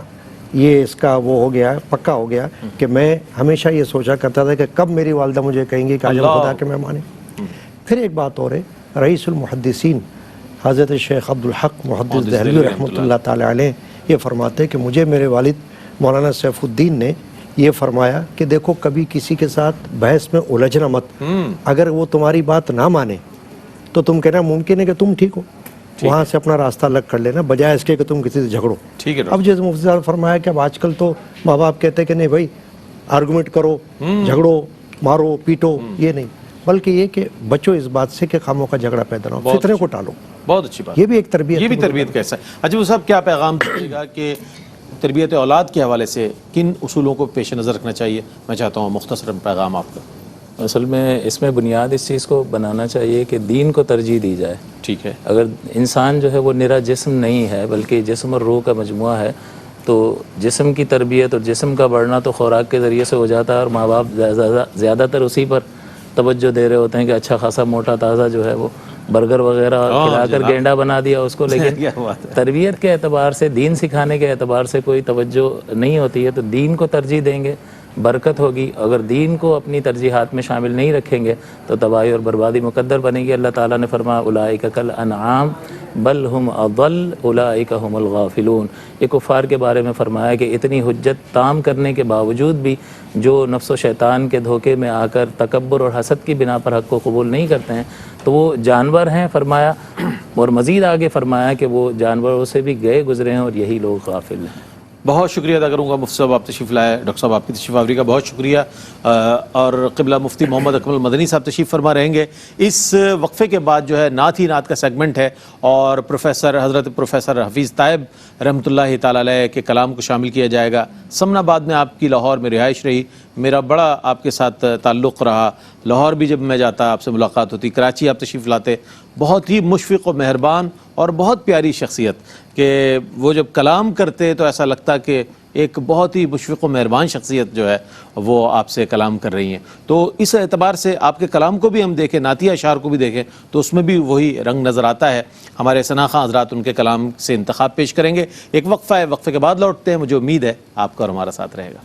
یہ اس کا وہ ہو گیا, پکا ہو گیا, کہ میں ہمیشہ یہ سوچا کرتا تھا کہ کب میری والدہ مجھے کہیں گی کہ آج ہم خدا کے مہمان ہیں. پھر ایک بات اور ہے, رئیس المحدثین حضرت شیخ عبدالحق محدث دہلوی رحمۃ اللہ تعالیٰ علیہ یہ فرماتے ہیں کہ مجھے میرے والد مولانا سیف الدین نے یہ فرمایا کہ دیکھو کبھی کسی کے ساتھ بحث میں الجھنا مت, اگر وہ تمہاری بات نہ مانے تو تم کہنا ممکن ہے کہ تم ٹھیک ہو, وہاں سے اپنا راستہ الگ کر لینا, بجائے اس کے کہ تم کسی سے جھگڑو. اب جیسے مفتی صاحب فرمایا کہ اب آج کل تو ماں باپ کہتے ہیں کہ نہیں بھائی آرگومنٹ کرو, جھگڑو, مارو, پیٹو, یہ نہیں, بلکہ یہ کہ بچو اس بات سے کہ خاموں کا جھگڑا پیدا نہ ہو, فتنے کو ٹالو. بہت اچھی بات. یہ بھی ایک تربیت, یہ بھی تربیت کیسا ہے. اچھا وہ صاحب کیا پیغام دیجیے گا کہ تربیت اولاد کے حوالے سے کن اصولوں کو پیش نظر رکھنا چاہیے؟ میں چاہتا ہوں مختصر پیغام آپ کا. اصل میں اس میں بنیاد اس چیز کو بنانا چاہیے کہ دین کو ترجیح دی جائے. ٹھیک ہے. اگر انسان جو ہے وہ نرا جسم نہیں ہے بلکہ جسم اور روح کا مجموعہ ہے, تو جسم کی تربیت اور جسم کا بڑھنا تو خوراک کے ذریعے سے ہو جاتا ہے, اور ماں باپ زیادہ تر اسی پر توجہ دے رہے ہوتے ہیں کہ اچھا خاصا موٹا تازہ جو ہے وہ برگر وغیرہ کھلا کر گینڈا بنا دیا اس کو, لیکن تربیت کے اعتبار سے, دین سکھانے کے اعتبار سے کوئی توجہ نہیں ہوتی ہے. تو دین کو ترجیح دیں گے, برکت ہوگی. اگر دین کو اپنی ترجیحات میں شامل نہیں رکھیں گے تو تباہی اور بربادی مقدر بنے گی. اللہ تعالیٰ نے فرمایا اولئک کالانعام بل ہم اضل اولئک هم الغافلون. یہ کفار کے بارے میں فرمایا کہ اتنی حجت تام کرنے کے باوجود بھی جو نفس و شیطان کے دھوکے میں آ کر تکبر اور حسد کی بنا پر حق کو قبول نہیں کرتے ہیں تو وہ جانور ہیں فرمایا, اور مزید آگے فرمایا کہ وہ جانوروں سے بھی گئے گزرے ہیں اور یہی لوگ غافل ہیں. بہت شکریہ ادا کروں گا مفتی صاحب, آپ تشریف لائے. ڈاکٹر صاحب آپ کی تشریف آوری کا بہت شکریہ. اور قبلہ مفتی محمد اکمل مدنی صاحب تشریف فرما رہیں گے. اس وقفے کے بعد جو ہے نعت ہی نعت کا سیگمنٹ ہے, اور حضرت پروفیسر حفیظ طائب رحمۃ اللہ تعالی علیہ کے کلام کو شامل کیا جائے گا. سمن آباد میں آپ کی لاہور میں رہائش رہی, میرا بڑا آپ کے ساتھ تعلق رہا، لاہور بھی جب میں جاتا آپ سے ملاقات ہوتی، کراچی آپ تشریف لاتے، بہت ہی مشفق و مہربان اور بہت پیاری شخصیت کہ وہ جب کلام کرتے تو ایسا لگتا کہ ایک بہت ہی مشفق و مہربان شخصیت جو ہے وہ آپ سے کلام کر رہی ہیں. تو اس اعتبار سے آپ کے کلام کو بھی ہم دیکھیں، نعتیہ اشعار کو بھی دیکھیں تو اس میں بھی وہی رنگ نظر آتا ہے. ہمارے ثنا خاں حضرات ان کے کلام سے انتخاب پیش کریں گے. ایک وقفہ ہے، وقفے کے بعد لوٹتے ہیں. مجھے امید ہے آپ کا اور ہمارا ساتھ رہے گا.